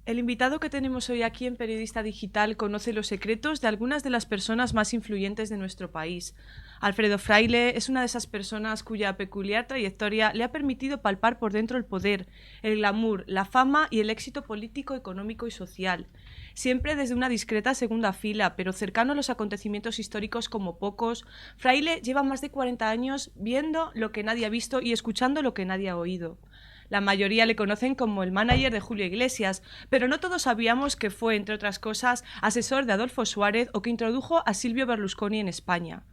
El invitado que tenemos hoy aquí en Periodista Digital conoce los secretos de algunas de las personas más influyentes de nuestro país. Alfredo Fraile es una de esas personas cuya peculiar trayectoria le ha permitido palpar por dentro el poder, el glamour, la fama y el éxito político, económico y social. Siempre desde una discreta segunda fila, pero cercano a los acontecimientos históricos como pocos, Fraile lleva más de 40 años viendo lo que nadie ha visto y escuchando lo que nadie ha oído. La mayoría le conocen como el manager de Julio Iglesias, pero no todos sabíamos que fue, entre otras cosas, asesor de Adolfo Suárez o que introdujo a Silvio Berlusconi en España.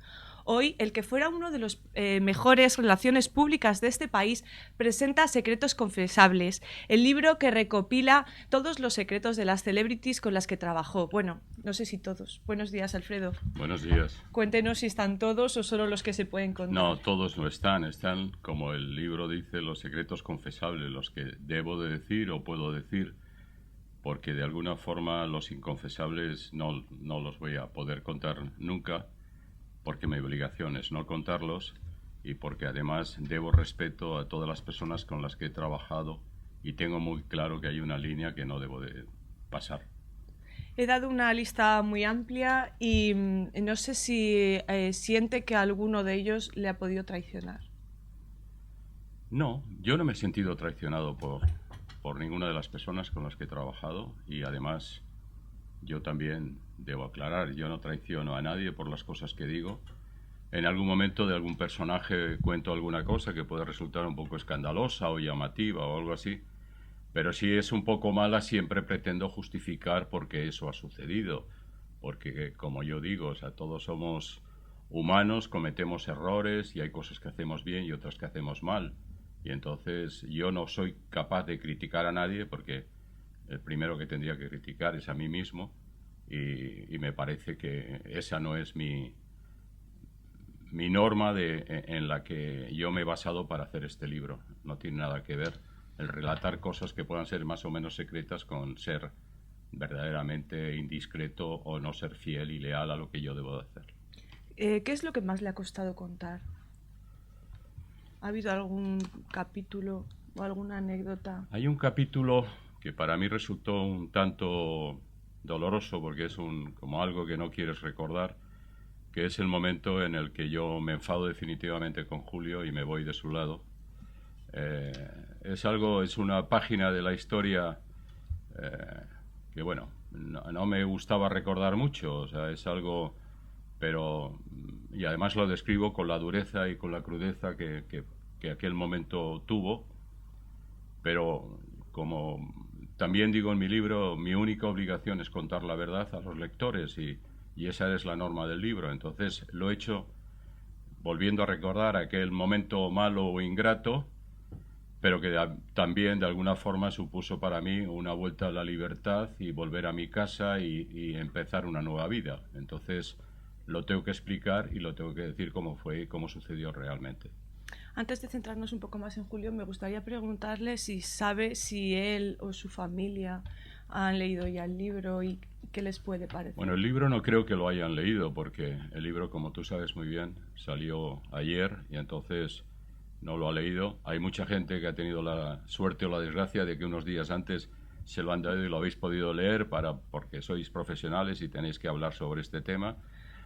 Hoy, el que fuera uno de los mejores relaciones públicas de este país presenta Secretos Confesables, el libro que recopila todos los secretos de las celebrities con las que trabajó. Bueno, no sé si todos. Buenos días, Alfredo. Buenos días. Cuéntenos si están todos o solo los que se pueden contar. No, todos no están. Están, como el libro dice, los secretos confesables, los que debo de decir o puedo decir, porque de alguna forma los inconfesables no los voy a poder contar nunca, porque mi obligación es no contarlos y porque además debo respeto a todas las personas con las que he trabajado y tengo muy claro que hay una línea que no debo de pasar. He dado una lista muy amplia y no sé si siente que alguno de ellos le ha podido traicionar. No, yo no me he sentido traicionado por ninguna de las personas con las que he trabajado y además yo también debo aclarar, yo no traiciono a nadie por las cosas que digo. En algún momento de algún personaje cuento alguna cosa que puede resultar un poco escandalosa o llamativa o algo así, pero si es un poco mala siempre pretendo justificar por qué eso ha sucedido, porque como yo digo, o sea, todos somos humanos, cometemos errores y hay cosas que hacemos bien y otras que hacemos mal. Y entonces yo no soy capaz de criticar a nadie porque el primero que tendría que criticar es a mí mismo y me parece que esa no es mi norma en la que yo me he basado para hacer este libro. No tiene nada que ver el relatar cosas que puedan ser más o menos secretas con ser verdaderamente indiscreto o no ser fiel y leal a lo que yo debo de hacer. ¿Qué es lo que más le ha costado contar? ¿Ha habido algún capítulo o alguna anécdota? Hay un capítulo que para mí resultó un tanto doloroso porque es como algo que no quieres recordar, que es el momento en el que yo me enfado definitivamente con Julio y me voy de su lado. Es una página de la historia que, bueno, no me gustaba recordar mucho, o sea, es algo, pero, y además lo describo con la dureza y con la crudeza que aquel momento tuvo, pero como también digo en mi libro, mi única obligación es contar la verdad a los lectores y esa es la norma del libro. Entonces lo he hecho volviendo a recordar aquel momento malo o ingrato, pero que también de alguna forma supuso para mí una vuelta a la libertad y volver a mi casa y empezar una nueva vida. Entonces lo tengo que explicar y lo tengo que decir cómo fue y cómo sucedió realmente. Antes de centrarnos un poco más en Julio, me gustaría preguntarle si sabe si él o su familia han leído ya el libro y qué les puede parecer. Bueno, el libro no creo que lo hayan leído porque el libro, como tú sabes muy bien, salió ayer y entonces no lo ha leído. Hay mucha gente que ha tenido la suerte o la desgracia de que unos días antes se lo han dado y lo habéis podido leer porque sois profesionales y tenéis que hablar sobre este tema.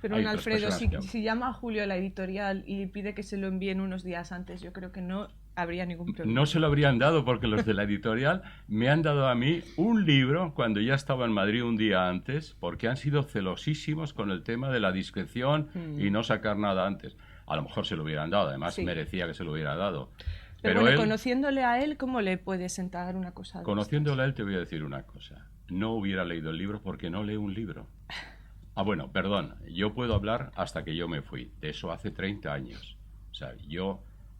Pero Alfredo, si llama a Julio a la editorial y pide que se lo envíen unos días antes, yo creo que no habría ningún problema. No se lo habrían dado porque los de la editorial me han dado a mí un libro cuando ya estaba en Madrid un día antes porque han sido celosísimos con el tema de la discreción y no sacar nada antes. A lo mejor se lo hubieran dado, además sí. Merecía que se lo hubiera dado. Pero bueno, conociéndole a él, ¿cómo le puede sentar una cosa? Conociéndole a él te voy a decir una cosa. No hubiera leído el libro porque no leo un libro. Bueno, perdón, yo puedo hablar hasta que yo me fui. De eso hace 30 años. O sea,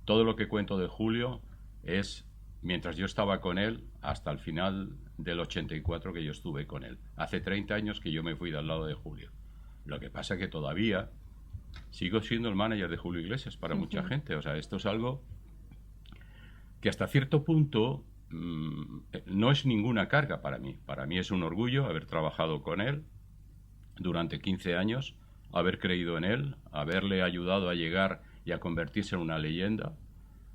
todo lo que cuento de Julio es mientras yo estaba con él hasta el final del 84 que yo estuve con él. Hace 30 años que yo me fui del lado de Julio. Lo que pasa es que todavía sigo siendo el manager de Julio Iglesias para mucha gente. O sea, esto es algo que hasta cierto punto no es ninguna carga para mí. Para mí es un orgullo haber trabajado con él durante 15 años, haber creído en él, haberle ayudado a llegar y a convertirse en una leyenda.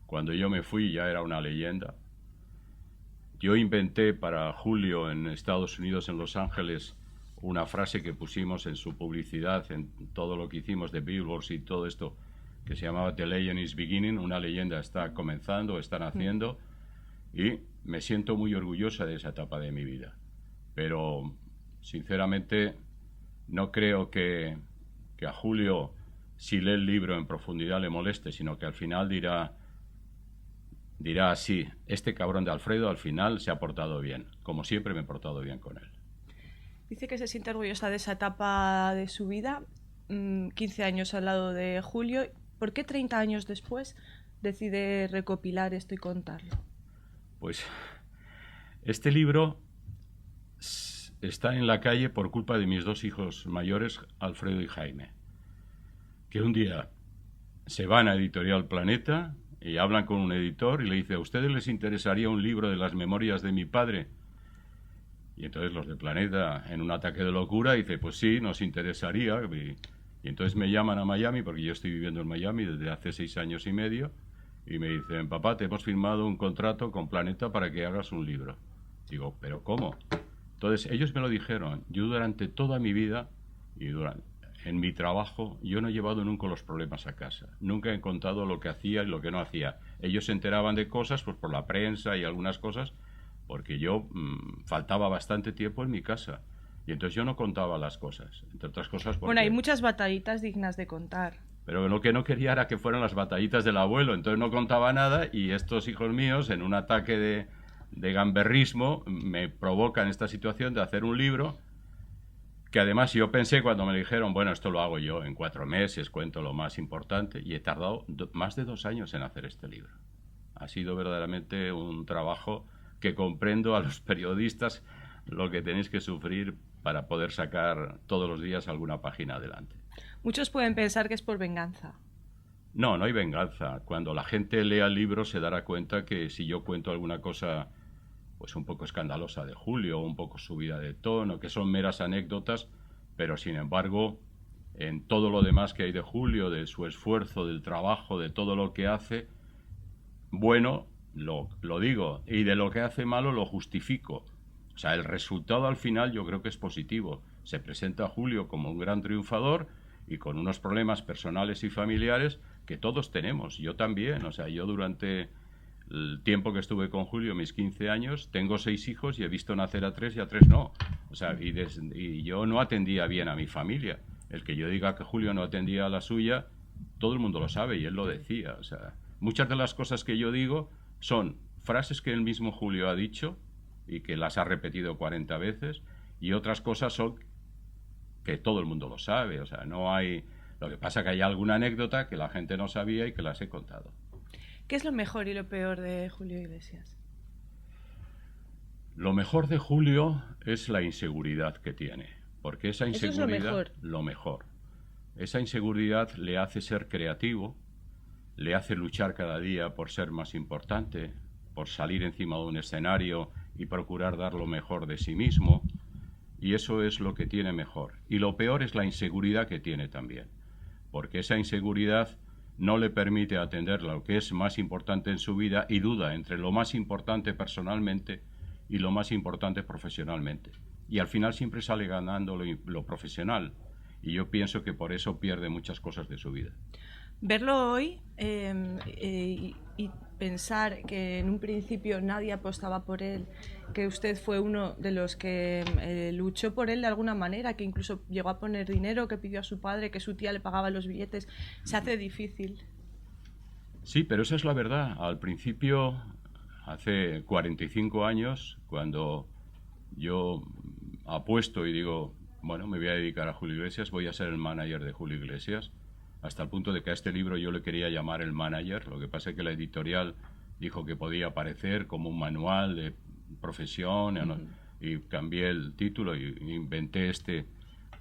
Cuando yo me fui ya era una leyenda. Yo inventé para Julio en Estados Unidos, en Los Ángeles, una frase que pusimos en su publicidad, en todo lo que hicimos de billboards y todo esto, que se llamaba The Legend is Beginning, una leyenda está comenzando, está naciendo, y me siento muy orgullosa de esa etapa de mi vida. Pero, sinceramente, no creo que a Julio, si lee el libro en profundidad, le moleste, sino que al final dirá así, este cabrón de Alfredo al final se ha portado bien, como siempre me he portado bien con él. Dice que se siente orgullosa de esa etapa de su vida, 15 años al lado de Julio. ¿Por qué 30 años después decide recopilar esto y contarlo? Pues este libro está en la calle por culpa de mis dos hijos mayores, Alfredo y Jaime, que un día se van a Editorial Planeta y hablan con un editor y le dice: ¿a ustedes les interesaría un libro de las memorias de mi padre? Y entonces los de Planeta, en un ataque de locura, dice: pues sí, nos interesaría. Y entonces me llaman a Miami, porque yo estoy viviendo en Miami desde hace 6 años y medio, y me dicen: papá, te hemos firmado un contrato con Planeta para que hagas un libro. Digo: ¿pero cómo? Entonces ellos me lo dijeron. Yo durante toda mi vida y en mi trabajo, yo no he llevado nunca los problemas a casa. Nunca he contado lo que hacía y lo que no hacía. Ellos se enteraban de cosas pues por la prensa y algunas cosas, porque yo faltaba bastante tiempo en mi casa. Y entonces yo no contaba las cosas, entre otras cosas porque... Bueno, hay muchas batallitas dignas de contar. Pero lo que no quería era que fueran las batallitas del abuelo, entonces no contaba nada, y estos hijos míos, en un ataque de gamberrismo, me provocan esta situación de hacer un libro que además yo pensé cuando me dijeron: bueno, esto lo hago yo en 4 meses, cuento lo más importante, y he tardado más de 2 años en hacer este libro. Ha sido verdaderamente un trabajo que comprendo a los periodistas lo que tenéis que sufrir para poder sacar todos los días alguna página adelante. Muchos pueden pensar que es por venganza. No, no hay venganza. Cuando la gente lea el libro se dará cuenta que si yo cuento alguna cosa pues un poco escandalosa de Julio, un poco subida de tono, que son meras anécdotas, pero sin embargo, en todo lo demás que hay de Julio, de su esfuerzo, del trabajo, de todo lo que hace, bueno, lo digo, y de lo que hace malo lo justifico. O sea, el resultado al final yo creo que es positivo. Se presenta a Julio como un gran triunfador y con unos problemas personales y familiares que todos tenemos. Yo también, o sea, yo durante el tiempo que estuve con Julio, mis 15 años, tengo 6 hijos y he visto nacer a 3 y a 3 no. O sea, y yo no atendía bien a mi familia. El que yo diga que Julio no atendía a la suya, todo el mundo lo sabe y él lo decía. O sea, muchas de las cosas que yo digo son frases que el mismo Julio ha dicho y que las ha repetido 40 veces, y otras cosas son que todo el mundo lo sabe. O sea, no hay... Lo que pasa es que hay alguna anécdota que la gente no sabía y que las he contado. ¿Qué es lo mejor y lo peor de Julio Iglesias? Lo mejor de Julio es la inseguridad que tiene, porque esa inseguridad... Eso es lo mejor. Lo mejor. Esa inseguridad le hace ser creativo, le hace luchar cada día por ser más importante, por salir encima de un escenario y procurar dar lo mejor de sí mismo, y eso es lo que tiene mejor. Y lo peor es la inseguridad que tiene también, porque esa inseguridad no le permite atender lo que es más importante en su vida y duda entre lo más importante personalmente y lo más importante profesionalmente. Y al final siempre sale ganando lo profesional, y yo pienso que por eso pierde muchas cosas de su vida. Verlo hoy y pensar que en un principio nadie apostaba por él, que usted fue uno de los que luchó por él de alguna manera, que incluso llegó a poner dinero, que pidió a su padre, que su tía le pagaba los billetes, se hace difícil. Sí, pero esa es la verdad. Al principio, hace 45 años, cuando yo apuesto y digo, bueno, me voy a dedicar a Julio Iglesias, voy a ser el manager de Julio Iglesias, hasta el punto de que a este libro yo le quería llamar El Manager. Lo que pasa es que la editorial dijo que podía aparecer como un manual de profesión, y cambié el título y inventé este,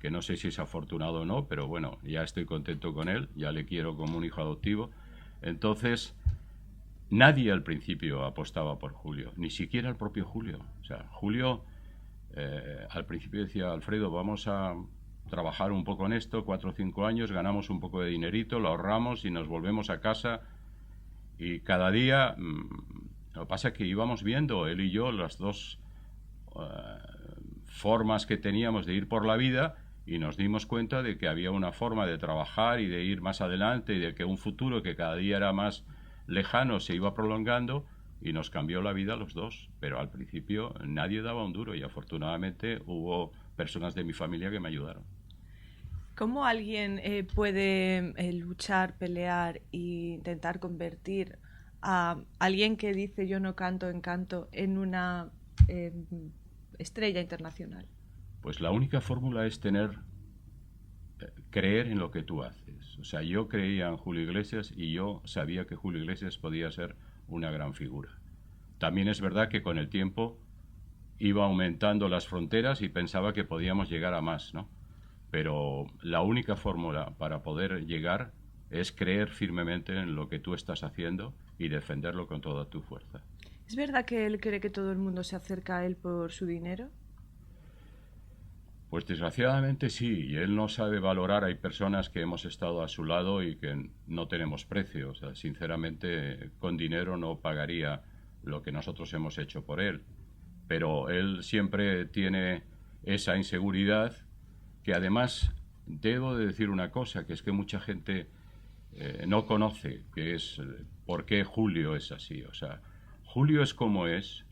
que no sé si es afortunado o no, pero bueno, ya estoy contento con él, ya le quiero como un hijo adoptivo. Entonces, nadie al principio apostaba por Julio, ni siquiera el propio Julio. O sea, Julio al principio decía: Alfredo, vamos a trabajar un poco en esto, 4 o 5 años, ganamos un poco de dinerito, lo ahorramos y nos volvemos a casa, y cada día Lo que pasa es que íbamos viendo, él y yo, las dos formas que teníamos de ir por la vida y nos dimos cuenta de que había una forma de trabajar y de ir más adelante y de que un futuro que cada día era más lejano se iba prolongando y nos cambió la vida a los dos. Pero al principio nadie daba un duro y afortunadamente hubo personas de mi familia que me ayudaron. ¿Cómo alguien puede luchar, pelear e intentar convertir a alguien que dice yo no canto en canto en una estrella internacional? Pues la única fórmula es creer en lo que tú haces. O sea, yo creía en Julio Iglesias y yo sabía que Julio Iglesias podía ser una gran figura. También es verdad que con el tiempo iba aumentando las fronteras y pensaba que podíamos llegar a más, ¿no? Pero la única fórmula para poder llegar es creer firmemente en lo que tú estás haciendo y defenderlo con toda tu fuerza. ¿Es verdad que él cree que todo el mundo se acerca a él por su dinero? Pues desgraciadamente sí, y él no sabe valorar. Hay personas que hemos estado a su lado y que no tenemos precio. O sea, sinceramente, con dinero no pagaría lo que nosotros hemos hecho por él. Pero él siempre tiene esa inseguridad que además debo de decir una cosa, que es que mucha gente no conoce, que es por qué Julio es así. O sea, Julio es como es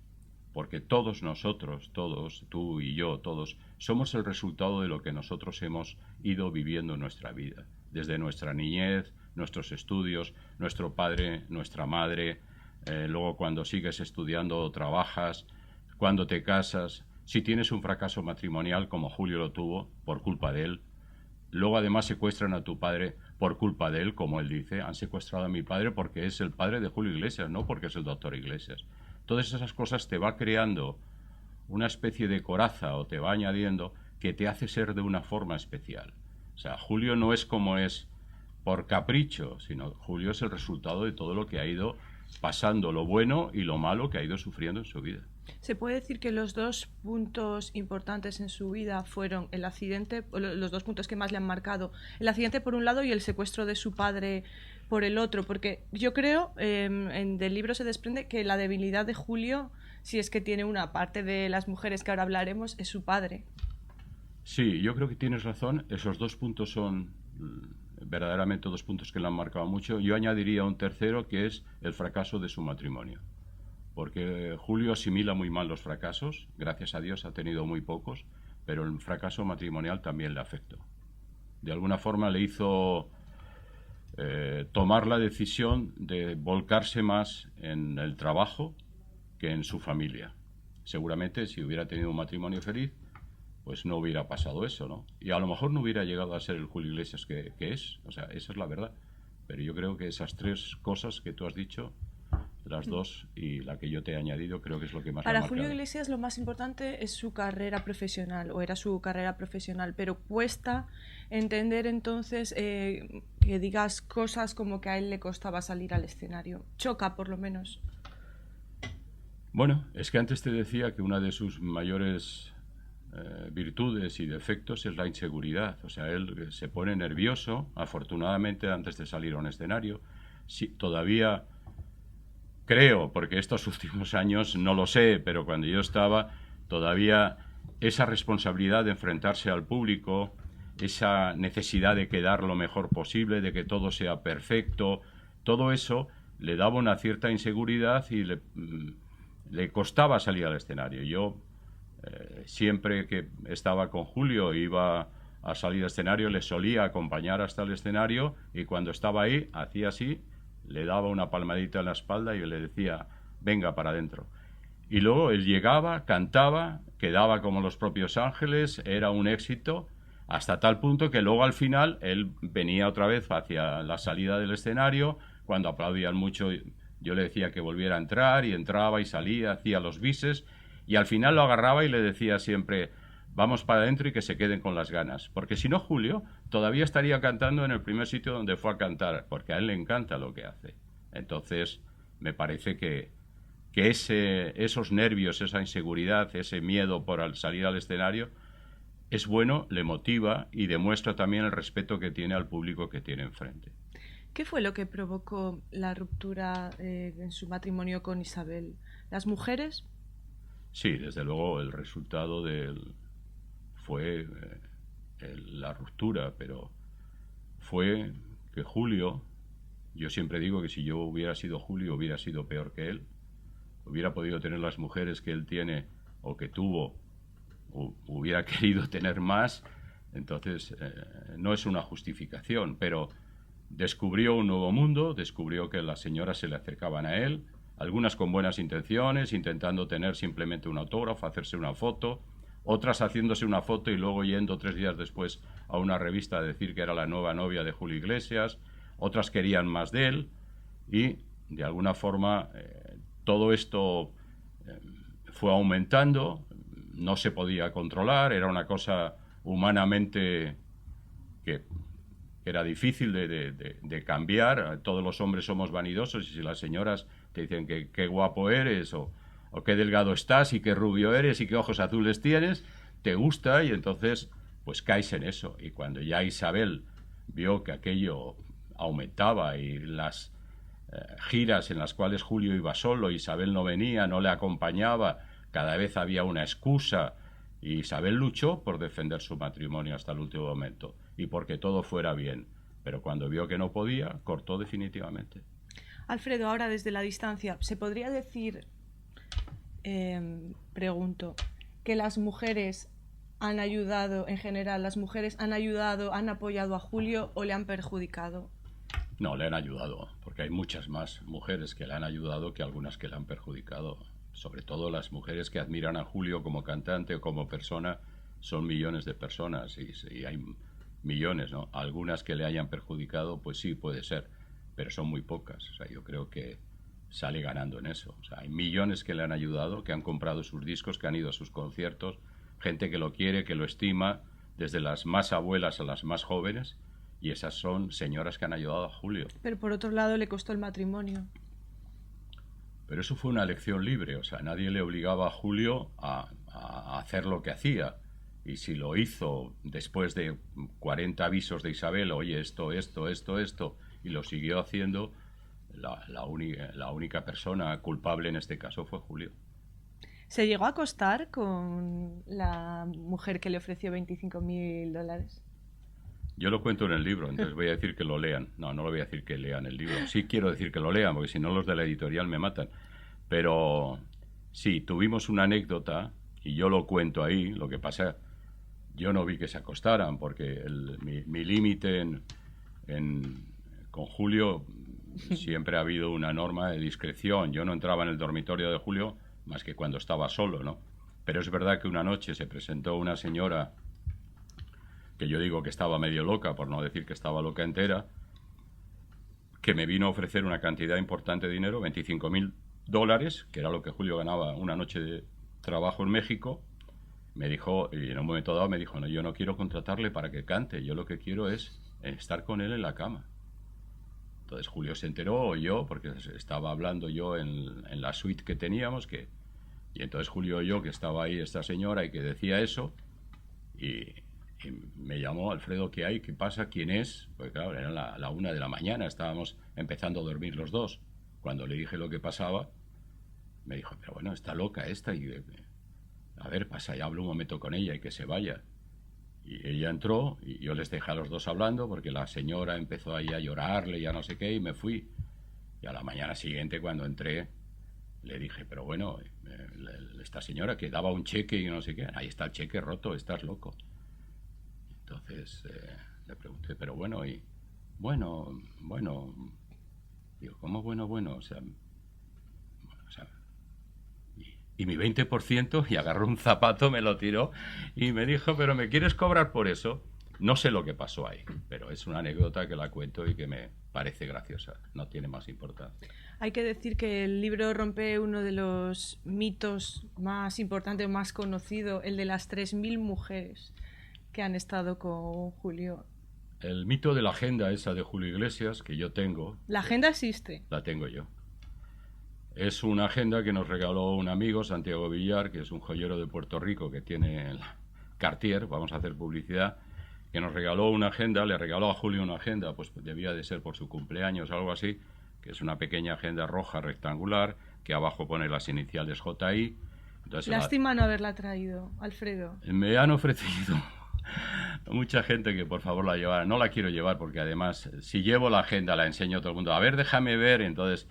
porque todos nosotros, todos, tú y yo, todos, somos el resultado de lo que nosotros hemos ido viviendo en nuestra vida, desde nuestra niñez, nuestros estudios, nuestro padre, nuestra madre, luego cuando sigues estudiando trabajas, cuando te casas, si tienes un fracaso matrimonial como Julio lo tuvo, por culpa de él, luego además secuestran a tu padre por culpa de él, como él dice, han secuestrado a mi padre porque es el padre de Julio Iglesias, no porque es el doctor Iglesias. Todas esas cosas te va creando una especie de coraza o te va añadiendo que te hace ser de una forma especial. O sea, Julio no es como es por capricho, sino Julio es el resultado de todo lo que ha ido pasando, lo bueno y lo malo que ha ido sufriendo en su vida. ¿Se puede decir que los dos puntos importantes en su vida fueron el accidente, los dos puntos que más le han marcado, el accidente por un lado y el secuestro de su padre por el otro? Porque yo creo, del libro se desprende que la debilidad de Julio, si es que tiene una parte de las mujeres que ahora hablaremos, es su padre. Sí, yo creo que tienes razón. Esos dos puntos son verdaderamente dos puntos que le han marcado mucho. Yo añadiría un tercero, que es el fracaso de su matrimonio. Porque Julio asimila muy mal los fracasos, gracias a Dios ha tenido muy pocos, pero el fracaso matrimonial también le afectó. De alguna forma le hizo tomar la decisión de volcarse más en el trabajo que en su familia. Seguramente si hubiera tenido un matrimonio feliz, pues no hubiera pasado eso, ¿no? Y a lo mejor no hubiera llegado a ser el Julio Iglesias que es, o sea, esa es la verdad. Pero yo creo que esas tres cosas que tú has dicho, las dos y la que yo te he añadido, creo que es lo que más me ha Para marcado. Julio Iglesias lo más importante es su carrera profesional, o era su carrera profesional, pero cuesta entender entonces que digas cosas como que a él le costaba salir al escenario. Choca, por lo menos. Bueno, es que antes te decía que una de sus mayores virtudes y defectos es la inseguridad. O sea, él se pone nervioso, afortunadamente, antes de salir a un escenario. Si, todavía creo, porque estos últimos años no lo sé, pero cuando yo estaba, todavía esa responsabilidad de enfrentarse al público, esa necesidad de quedar lo mejor posible, de que todo sea perfecto, todo eso le daba una cierta inseguridad y le costaba salir al escenario. Yo siempre que estaba con Julio iba a salir al escenario, le solía acompañar hasta el escenario y cuando estaba ahí hacía así, le daba una palmadita en la espalda y le decía venga para adentro. Y luego él llegaba, cantaba, quedaba como los propios ángeles, era un éxito, hasta tal punto que luego al final él venía otra vez hacia la salida del escenario, cuando aplaudían mucho yo le decía que volviera a entrar y entraba y salía, hacía los bises y al final lo agarraba y le decía siempre vamos para adentro y que se queden con las ganas, porque si no Julio todavía estaría cantando en el primer sitio donde fue a cantar, porque a él le encanta lo que hace. Entonces me parece que esos nervios, esa inseguridad, ese miedo por al salir al escenario es bueno, le motiva y demuestra también el respeto que tiene al público que tiene enfrente. ¿Qué fue lo que provocó la ruptura en su matrimonio con Isabel? ¿Las mujeres? Sí, desde luego el resultado fue la ruptura, pero fue que Julio, yo siempre digo que si yo hubiera sido Julio hubiera sido peor que él, hubiera podido tener las mujeres que él tiene o que tuvo, hubiera querido tener más, entonces no es una justificación, pero descubrió un nuevo mundo, descubrió que las señoras se le acercaban a él, algunas con buenas intenciones, intentando tener simplemente un autógrafo, hacerse una foto, otras haciéndose una foto y luego yendo 3 días después a una revista a decir que era la nueva novia de Julio Iglesias, otras querían más de él y de alguna forma todo esto fue aumentando, no se podía controlar, era una cosa humanamente que era difícil de cambiar. Todos los hombres somos vanidosos y si las señoras te dicen que qué guapo eres o qué delgado estás y qué rubio eres y qué ojos azules tienes, te gusta y entonces pues caes en eso. Y cuando ya Isabel vio que aquello aumentaba y las giras en las cuales Julio iba solo, Isabel no venía, no le acompañaba, cada vez había una excusa y Isabel luchó por defender su matrimonio hasta el último momento y porque todo fuera bien, pero cuando vio que no podía, cortó definitivamente. Alfredo, ahora desde la distancia, ¿se podría decir, pregunto, que las mujeres han ayudado, en general, las mujeres han ayudado, han apoyado a Julio o le han perjudicado? No, le han ayudado, porque hay muchas más mujeres que le han ayudado que algunas que le han perjudicado. Sobre todo las mujeres que admiran a Julio como cantante o como persona, son millones de personas y hay millones, ¿no? Algunas que le hayan perjudicado, pues sí, puede ser, pero son muy pocas. O sea, yo creo que sale ganando en eso. O sea, hay millones que le han ayudado, que han comprado sus discos, que han ido a sus conciertos, gente que lo quiere, que lo estima, desde las más abuelas a las más jóvenes, y esas son señoras que han ayudado a Julio. Pero por otro lado le costó el matrimonio. Pero eso fue una elección libre, o sea, nadie le obligaba a Julio a hacer lo que hacía. Y si lo hizo después de 40 avisos de Isabel, oye, esto, y lo siguió haciendo, la única persona culpable en este caso fue Julio. ¿Se llegó a acostar con la mujer que le ofreció $25.000? Yo lo cuento en el libro, entonces voy a decir que lo lean. No, no lo voy a decir que lean el libro. Sí quiero decir que lo lean, porque si no los de la editorial me matan. Pero sí, tuvimos una anécdota, y yo lo cuento ahí, lo que pasa, yo no vi que se acostaran, porque mi límite con Julio siempre ha habido una norma de discreción. Yo no entraba en el dormitorio de Julio más que cuando estaba solo, ¿no? Pero es verdad que una noche se presentó una señora que yo digo que estaba medio loca, por no decir que estaba loca entera, que me vino a ofrecer una cantidad importante de dinero, $25.000, que era lo que Julio ganaba una noche de trabajo en México. Me dijo, y en un momento dado me dijo, no, yo no quiero contratarle para que cante, yo lo que quiero es estar con él en la cama. Entonces Julio se enteró, oyó, porque estaba hablando yo en la suite que teníamos, y entonces Julio oyó que estaba ahí esta señora y que decía eso, y me llamó, Alfredo, ¿qué hay? ¿Qué pasa? ¿Quién es? Pues claro, era la 1 de la mañana, estábamos empezando a dormir los dos. Cuando le dije lo que pasaba, me dijo, pero bueno, está loca esta, y a ver, pasa, ya hablo un momento con ella y que se vaya. Y ella entró y yo les dejé a los dos hablando porque la señora empezó ahí a llorarle, ya no sé qué, y me fui. Y a la mañana siguiente, cuando entré, le dije, pero bueno, esta señora que daba un cheque y no sé qué, ahí está el cheque roto, estás loco. Entonces le pregunté, pero bueno, y bueno, digo, ¿cómo bueno? O sea, y mi 20%, y agarró un zapato, me lo tiró y me dijo, pero ¿me quieres cobrar por eso? No sé lo que pasó ahí, pero es una anécdota que la cuento y que me parece graciosa, no tiene más importancia. Hay que decir que el libro rompe uno de los mitos más importantes, más conocido, el de las 3.000 mujeres que han estado con Julio. El mito de la agenda esa de Julio Iglesias, que yo tengo... ¿La agenda existe? La tengo yo. Es una agenda que nos regaló un amigo, Santiago Villar, que es un joyero de Puerto Rico que tiene Cartier, vamos a hacer publicidad, que nos regaló una agenda, le regaló a Julio una agenda, pues debía de ser por su cumpleaños o algo así, que es una pequeña agenda roja rectangular, que abajo pone las iniciales JI. Entonces, Lástima no haberla traído, Alfredo. me han ofrecido mucha gente que por favor la llevara. No la quiero llevar porque además, si llevo la agenda, la enseño a todo el mundo. A ver, déjame ver. Entonces,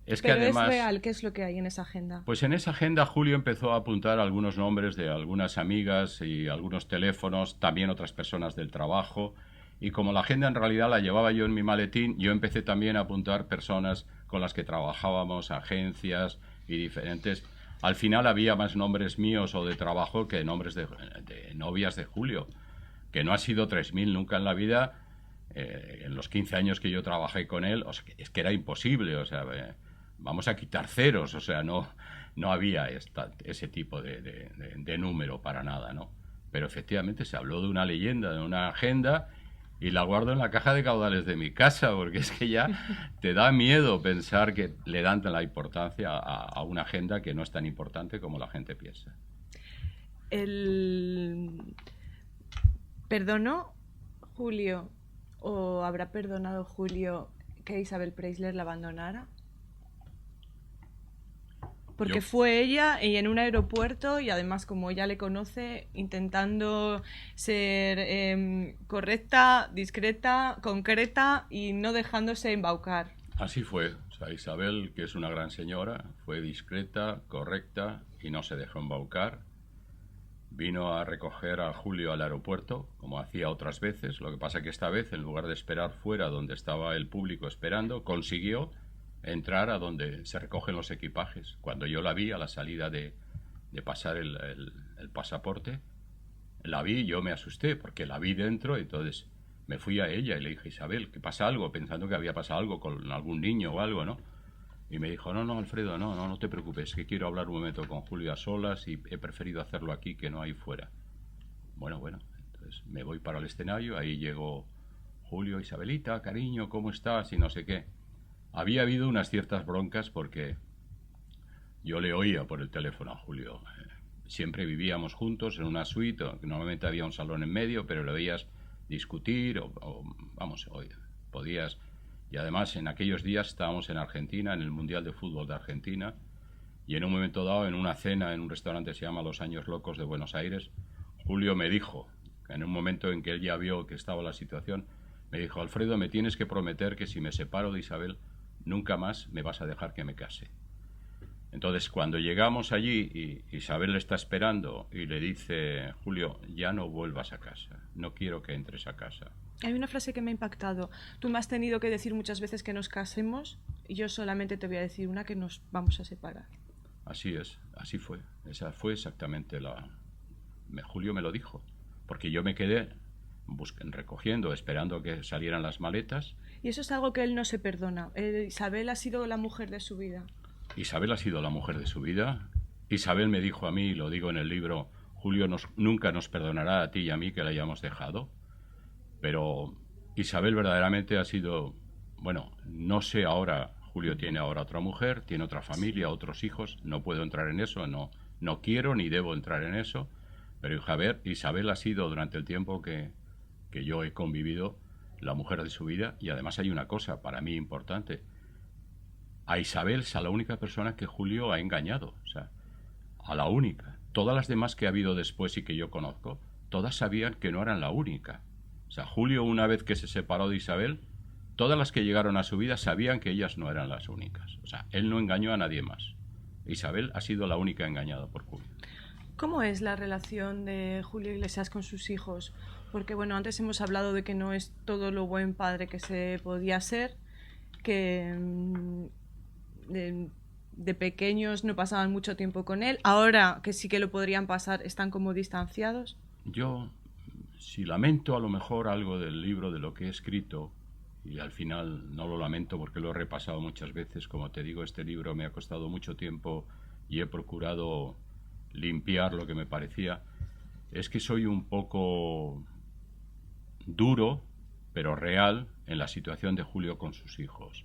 es que Pero además... es real, ¿qué es lo que hay en esa agenda? Pues en esa agenda Julio empezó a apuntar algunos nombres de algunas amigas y algunos teléfonos, también otras personas del trabajo. Y como la agenda en realidad la llevaba yo en mi maletín, yo empecé también a apuntar personas con las que trabajábamos, agencias y diferentes. Al final había más nombres míos o de trabajo que nombres de novias de Julio, que no ha sido 3.000 nunca en la vida. En los 15 años que yo trabajé con él, o sea, es que era imposible, o sea... vamos a quitar ceros, o sea, no había ese tipo de número para nada, ¿no? Pero efectivamente se habló de una leyenda, de una agenda, y la guardo en la caja de caudales de mi casa, porque es que ya te da miedo pensar que le dan la importancia a una agenda que no es tan importante como la gente piensa. ¿Perdonó Julio o habrá perdonado Julio que Isabel Preisler la abandonara? Porque fue ella y en un aeropuerto y además como ella le conoce intentando ser correcta, discreta, concreta y no dejándose embaucar. Así fue. O sea, Isabel, que es una gran señora, fue discreta, correcta y no se dejó embaucar. Vino a recoger a Julio al aeropuerto, como hacía otras veces. Lo que pasa que esta vez, en lugar de esperar fuera donde estaba el público esperando, consiguió entrar a donde se recogen los equipajes. Cuando yo la vi a la salida de pasar el pasaporte, la vi y yo me asusté porque la vi dentro y entonces me fui a ella y le dije, Isabel, ¿qué pasa algo? Pensando que había pasado algo con algún niño o algo, ¿no? Y me dijo, no, Alfredo, no te preocupes, que quiero hablar un momento con Julio a solas y he preferido hacerlo aquí que no ahí fuera. Bueno, entonces me voy para el escenario, ahí llegó Julio, Isabelita, cariño, ¿cómo estás? Y no sé qué. Había habido unas ciertas broncas porque yo le oía por el teléfono a Julio. Siempre vivíamos juntos en una suite, normalmente había un salón en medio, pero le oías discutir vamos, podías... Y además en aquellos días estábamos en Argentina, en el Mundial de Fútbol de Argentina, y en un momento dado, en una cena en un restaurante que se llama Los Años Locos de Buenos Aires, Julio me dijo, en un momento en que él ya vio que estaba la situación, me dijo, Alfredo, me tienes que prometer que si me separo de Isabel, nunca más me vas a dejar que me case. Entonces, cuando llegamos allí y Isabel le está esperando y le dice, Julio, ya no vuelvas a casa, no quiero que entres a casa. Hay una frase que me ha impactado. Tú me has tenido que decir muchas veces que nos casemos y yo solamente te voy a decir una, que nos vamos a separar. Así es, así fue. Esa fue exactamente Julio me lo dijo, porque yo me quedé recogiendo, esperando que salieran las maletas. Y eso es algo que él no se perdona. Isabel ha sido la mujer de su vida. Isabel ha sido la mujer de su vida. Isabel me dijo a mí, lo digo en el libro, Julio nunca nos perdonará a ti y a mí que la hayamos dejado. Pero Isabel verdaderamente ha sido, bueno, no sé ahora, Julio tiene ahora otra mujer, tiene otra familia, otros hijos, no puedo entrar en eso, no quiero ni debo entrar en eso, pero Isabel ha sido durante el tiempo que yo he convivido la mujer de su vida. Y además hay una cosa para mí importante, a Isabel es a la única persona que Julio ha engañado, o sea, a la única. Todas las demás que ha habido después y que yo conozco, todas sabían que no eran la única. O sea, Julio, una vez que se separó de Isabel, todas las que llegaron a su vida sabían que ellas no eran las únicas. O sea, él no engañó a nadie más. Isabel ha sido la única engañada por Julio. ¿Cómo es la relación de Julio Iglesias con sus hijos? Porque, bueno, antes hemos hablado de que no es todo lo buen padre que se podía ser, que de pequeños no pasaban mucho tiempo con él. Ahora que sí que lo podrían pasar, están como distanciados. Yo, si lamento a lo mejor algo del libro, de lo que he escrito, y al final no lo lamento porque lo he repasado muchas veces, como te digo, este libro me ha costado mucho tiempo y he procurado limpiar lo que me parecía, es que soy un poco duro, pero real, en la situación de Julio con sus hijos,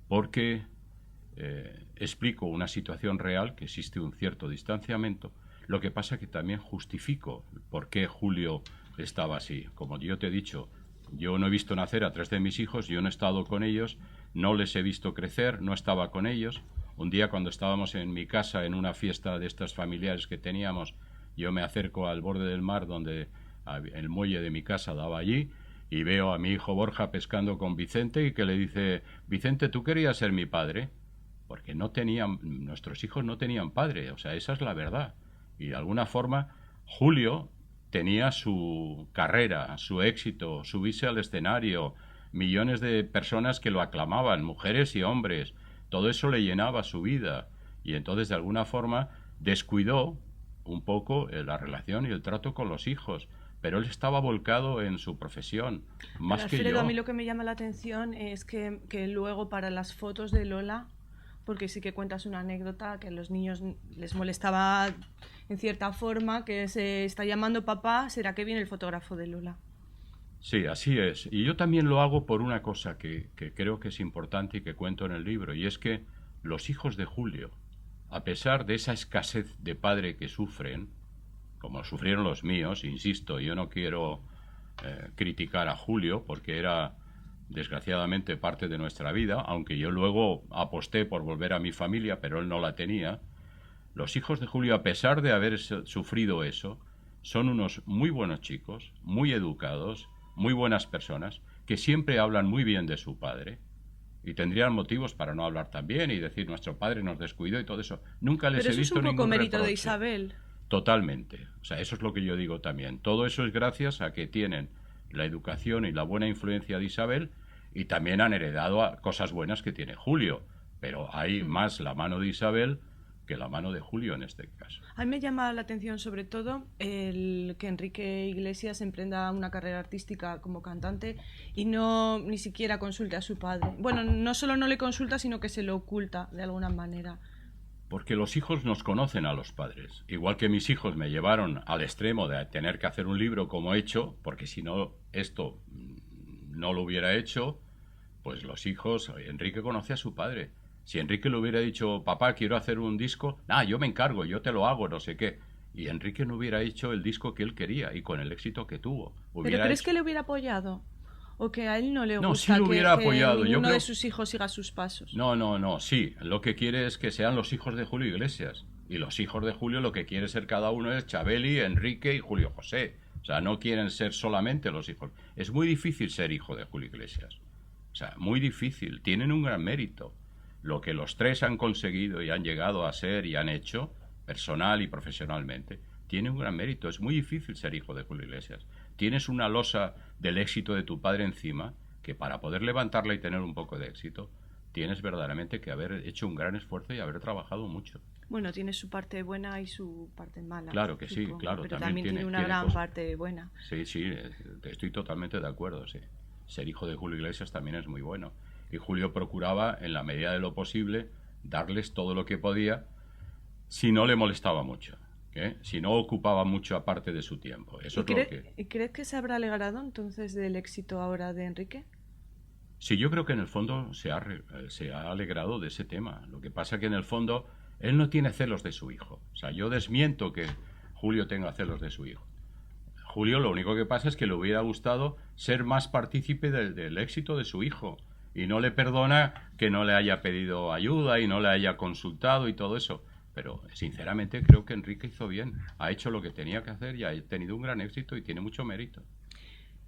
porque explico una situación real, que existe un cierto distanciamiento. Lo que pasa que también justifico por qué Julio estaba así. Como yo te he dicho, yo no he visto nacer a 3 de mis hijos, yo no he estado con ellos, no les he visto crecer, no estaba con ellos. Un día cuando estábamos en mi casa en una fiesta de estas familiares que teníamos, yo me acerco al borde del mar donde el muelle de mi casa daba allí y veo a mi hijo Borja pescando con Vicente y que le dice: Vicente, ¿tú querías ser mi padre? Porque nuestros hijos no tenían padre, o sea, esa es la verdad. Y de alguna forma Julio tenía su carrera, su éxito, subirse al escenario, millones de personas que lo aclamaban, mujeres y hombres, todo eso le llenaba su vida y entonces de alguna forma descuidó un poco la relación y el trato con los hijos, pero él estaba volcado en su profesión, más Pero que Alfredo, a mí yo. lo que me llama la atención es que luego para las fotos de Lola, porque sí que cuentas una anécdota que a los niños les molestaba en cierta forma, que se está llamando papá, ¿será que viene el fotógrafo de Lola? Sí, así es. Y yo también lo hago por una cosa que creo que es importante y que cuento en el libro, y es que los hijos de Julio, a pesar de esa escasez de padre que sufren, como sufrieron los míos, insisto, yo no quiero criticar a Julio porque era desgraciadamente parte de nuestra vida, aunque yo luego aposté por volver a mi familia, pero él no la tenía. Los hijos de Julio, a pesar de haber sufrido eso, son unos muy buenos chicos, muy educados, muy buenas personas, que siempre hablan muy bien de su padre y tendrían motivos para no hablar tan bien y decir nuestro padre nos descuidó y todo eso. Nunca les Pero he eso es un visto poco ningún mérito de reproche. Isabel. Totalmente. O sea, eso es lo que yo digo también. Todo eso es gracias a que tienen la educación y la buena influencia de Isabel y también han heredado cosas buenas que tiene Julio. Pero hay más la mano de Isabel que la mano de Julio en este caso. A mí me llama la atención sobre todo el que Enrique Iglesias emprenda una carrera artística como cantante y no ni siquiera consulte a su padre. Bueno, no solo no le consulta, sino que se lo oculta de alguna manera. Porque los hijos nos conocen a los padres. Igual que mis hijos me llevaron al extremo de tener que hacer un libro como he hecho, porque si no esto no lo hubiera hecho, pues los hijos, Enrique conocía a su padre. Si Enrique le hubiera dicho, papá, quiero hacer un disco, yo me encargo, yo te lo hago, no sé qué. Y Enrique no hubiera hecho el disco que él quería y con el éxito que tuvo. ¿Pero Hubiera crees que hecho. le hubiera apoyado? ¿O que a él no le No, sí gusta lo hubiera que apoyado. Yo ninguno de creo. sus hijos siga sus pasos? No, no, no, sí. Lo que quiere es que sean los hijos de Julio Iglesias. Y los hijos de Julio lo que quiere ser cada uno es Chabeli, Enrique y Julio José. O sea, no quieren ser solamente los hijos. Es muy difícil ser hijo de Julio Iglesias. O sea, muy difícil. Tienen un gran mérito. Lo que los tres han conseguido y han llegado a ser y han hecho, personal y profesionalmente, tiene un gran mérito. Es muy difícil ser hijo de Julio Iglesias. Tienes una losa del éxito de tu padre encima que para poder levantarla y tener un poco de éxito, tienes verdaderamente que haber hecho un gran esfuerzo y haber trabajado mucho. Bueno, tiene su parte buena y su parte mala. Claro que sí, supongo, claro. pero también tiene una tiene gran cosas. parte buena. Sí, sí, estoy totalmente de acuerdo, sí. Ser hijo de Julio Iglesias también es muy bueno. Y Julio procuraba, en la medida de lo posible, darles todo lo que podía si no le molestaba mucho. Si no ocupaba mucho aparte de su tiempo. Eso es lo que. ¿Y crees que se habrá alegrado entonces del éxito ahora de Enrique? Sí, yo creo que en el fondo se ha alegrado de ese tema. Lo que pasa que en el fondo él no tiene celos de su hijo. O sea, yo desmiento que Julio tenga celos de su hijo. Julio lo único que pasa es que le hubiera gustado ser más partícipe del éxito de su hijo. Y no le perdona que no le haya pedido ayuda y no le haya consultado y todo eso. Pero sinceramente creo que Enrique hizo bien. Ha hecho lo que tenía que hacer y ha tenido un gran éxito y tiene mucho mérito.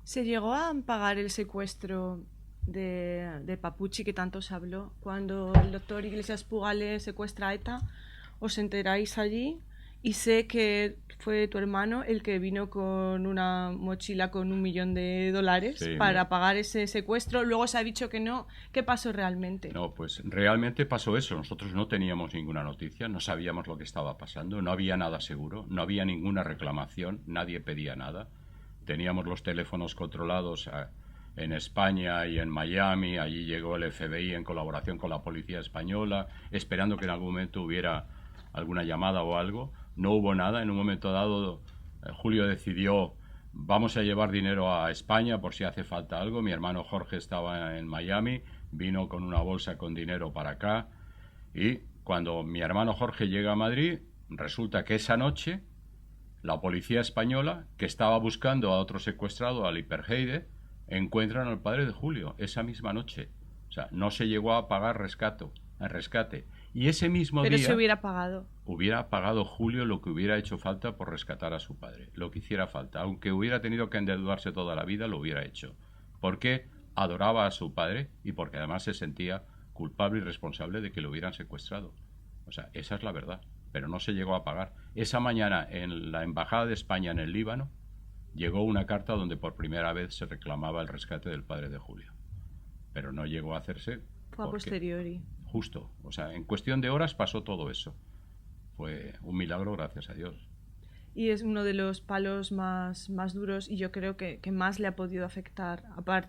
¿Se llegó a pagar el secuestro de Papuchi que tanto se habló? Cuando el doctor Iglesias Pugale secuestra a ETA, os enteráis allí y sé que fue tu hermano el que vino con una mochila con $1.000.000 Sí, para pagar ese secuestro. Luego se ha dicho que no. ¿Qué pasó realmente? No, pues realmente pasó eso. Nosotros no teníamos ninguna noticia, no sabíamos lo que estaba pasando, no había nada seguro, no había ninguna reclamación, nadie pedía nada. Teníamos los teléfonos controlados en España y en Miami, allí llegó el FBI en colaboración con la policía española, esperando que en algún momento hubiera alguna llamada o algo. No hubo nada. En un momento dado, Julio decidió, vamos a llevar dinero a España por si hace falta algo. Mi hermano Jorge estaba en Miami, vino con una bolsa con dinero para acá y cuando mi hermano Jorge llega a Madrid, resulta que esa noche La policía española, que estaba buscando a otro secuestrado, al Hiperheide, encuentran al padre de Julio esa misma noche. O sea, no se llegó a pagar rescate. Y ese mismo Pero día se hubiera pagado. hubiera pagado Julio lo que hubiera hecho falta por rescatar a su padre, lo que hiciera falta. Aunque hubiera tenido que endeudarse toda la vida, lo hubiera hecho. Porque adoraba a su padre y porque además se sentía culpable y responsable de que lo hubieran secuestrado. O sea, esa es la verdad. Pero no se llegó a pagar. Esa mañana en la Embajada de España en el Líbano llegó una carta donde por primera vez se reclamaba el rescate del padre de Julio. Pero no llegó a hacerse. Fue a posteriori. Justo. O sea, en cuestión de horas pasó todo eso. Fue un milagro, gracias a Dios. Y es uno de los palos más duros y yo creo que más le ha podido afectar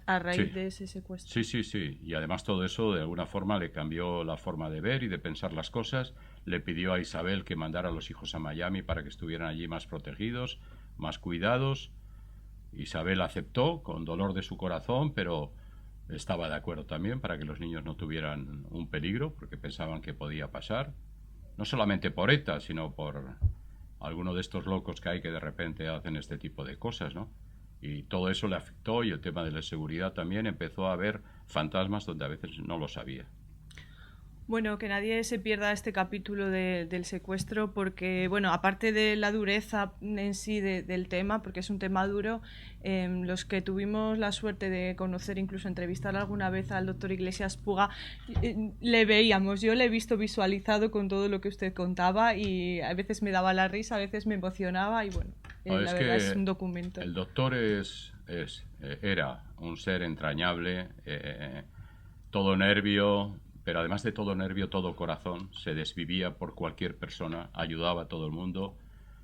a raíz de ese secuestro. Sí. Y además todo eso de alguna forma le cambió la forma de ver y de pensar las cosas. Le pidió a Isabel que mandara a los hijos a Miami para que estuvieran allí más protegidos, más cuidados. Isabel aceptó con dolor de su corazón, pero estaba de acuerdo también para que los niños no tuvieran un peligro, porque pensaban que podía pasar. No solamente por ETA, sino por alguno de estos locos que hay que de repente hacen este tipo de cosas, ¿no? Y todo eso le afectó y el tema de la seguridad también empezó a ver fantasmas donde a veces no lo sabía. Bueno, que nadie se pierda este capítulo del secuestro porque, bueno, aparte de la dureza en sí del tema, porque es un tema duro, los que tuvimos la suerte de conocer, incluso entrevistar alguna vez al doctor Iglesias Puga, le veíamos, yo le he visto visualizado con todo lo que usted contaba y a veces me daba la risa, a veces me emocionaba y bueno, la verdad es un documento. El doctor era un ser entrañable, todo nervio, pero además de todo nervio, todo corazón, se desvivía por cualquier persona, ayudaba a todo el mundo,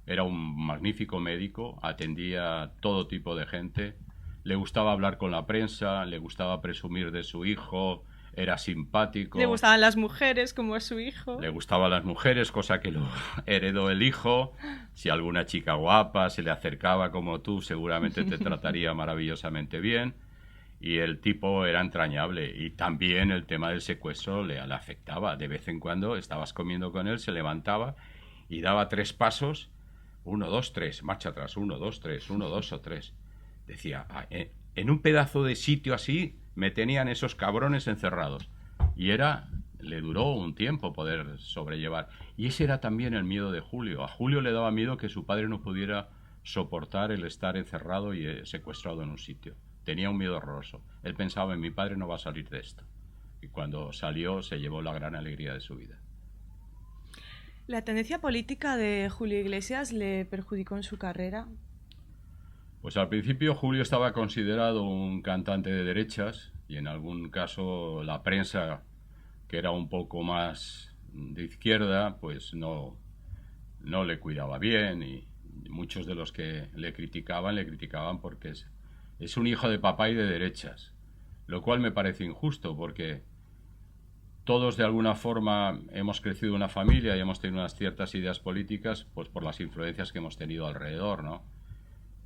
era un magnífico médico, atendía todo tipo de gente, le gustaba hablar con la prensa, le gustaba presumir de su hijo, era simpático. Le gustaban las mujeres, como a su hijo. Le gustaban las mujeres, cosa que lo heredó el hijo. Si alguna chica guapa se le acercaba como tú, seguramente te trataría maravillosamente bien. Y el tipo era entrañable y también el tema del secuestro le afectaba. De vez en cuando estabas comiendo con él, se levantaba y daba 3 pasos, 1, 2, 3, marcha atrás, 1, 2, 3, 1, 2 o 3. Decía, en un pedazo de sitio así me tenían esos cabrones encerrados. Y le duró un tiempo poder sobrellevar. Y ese era también el miedo de Julio. A Julio le daba miedo que su padre no pudiera soportar el estar encerrado y secuestrado en un sitio. Tenía un miedo horroroso. Él pensaba, mi padre no va a salir de esto. Y cuando salió, se llevó la gran alegría de su vida. ¿La tendencia política de Julio Iglesias le perjudicó en su carrera? Pues al principio Julio estaba considerado un cantante de derechas y en algún caso la prensa, que era un poco más de izquierda, pues no le cuidaba bien y muchos de los que le criticaban porque es un hijo de papá y de derechas, lo cual me parece injusto porque todos de alguna forma hemos crecido en una familia y hemos tenido unas ciertas ideas políticas pues por las influencias que hemos tenido alrededor, ¿no?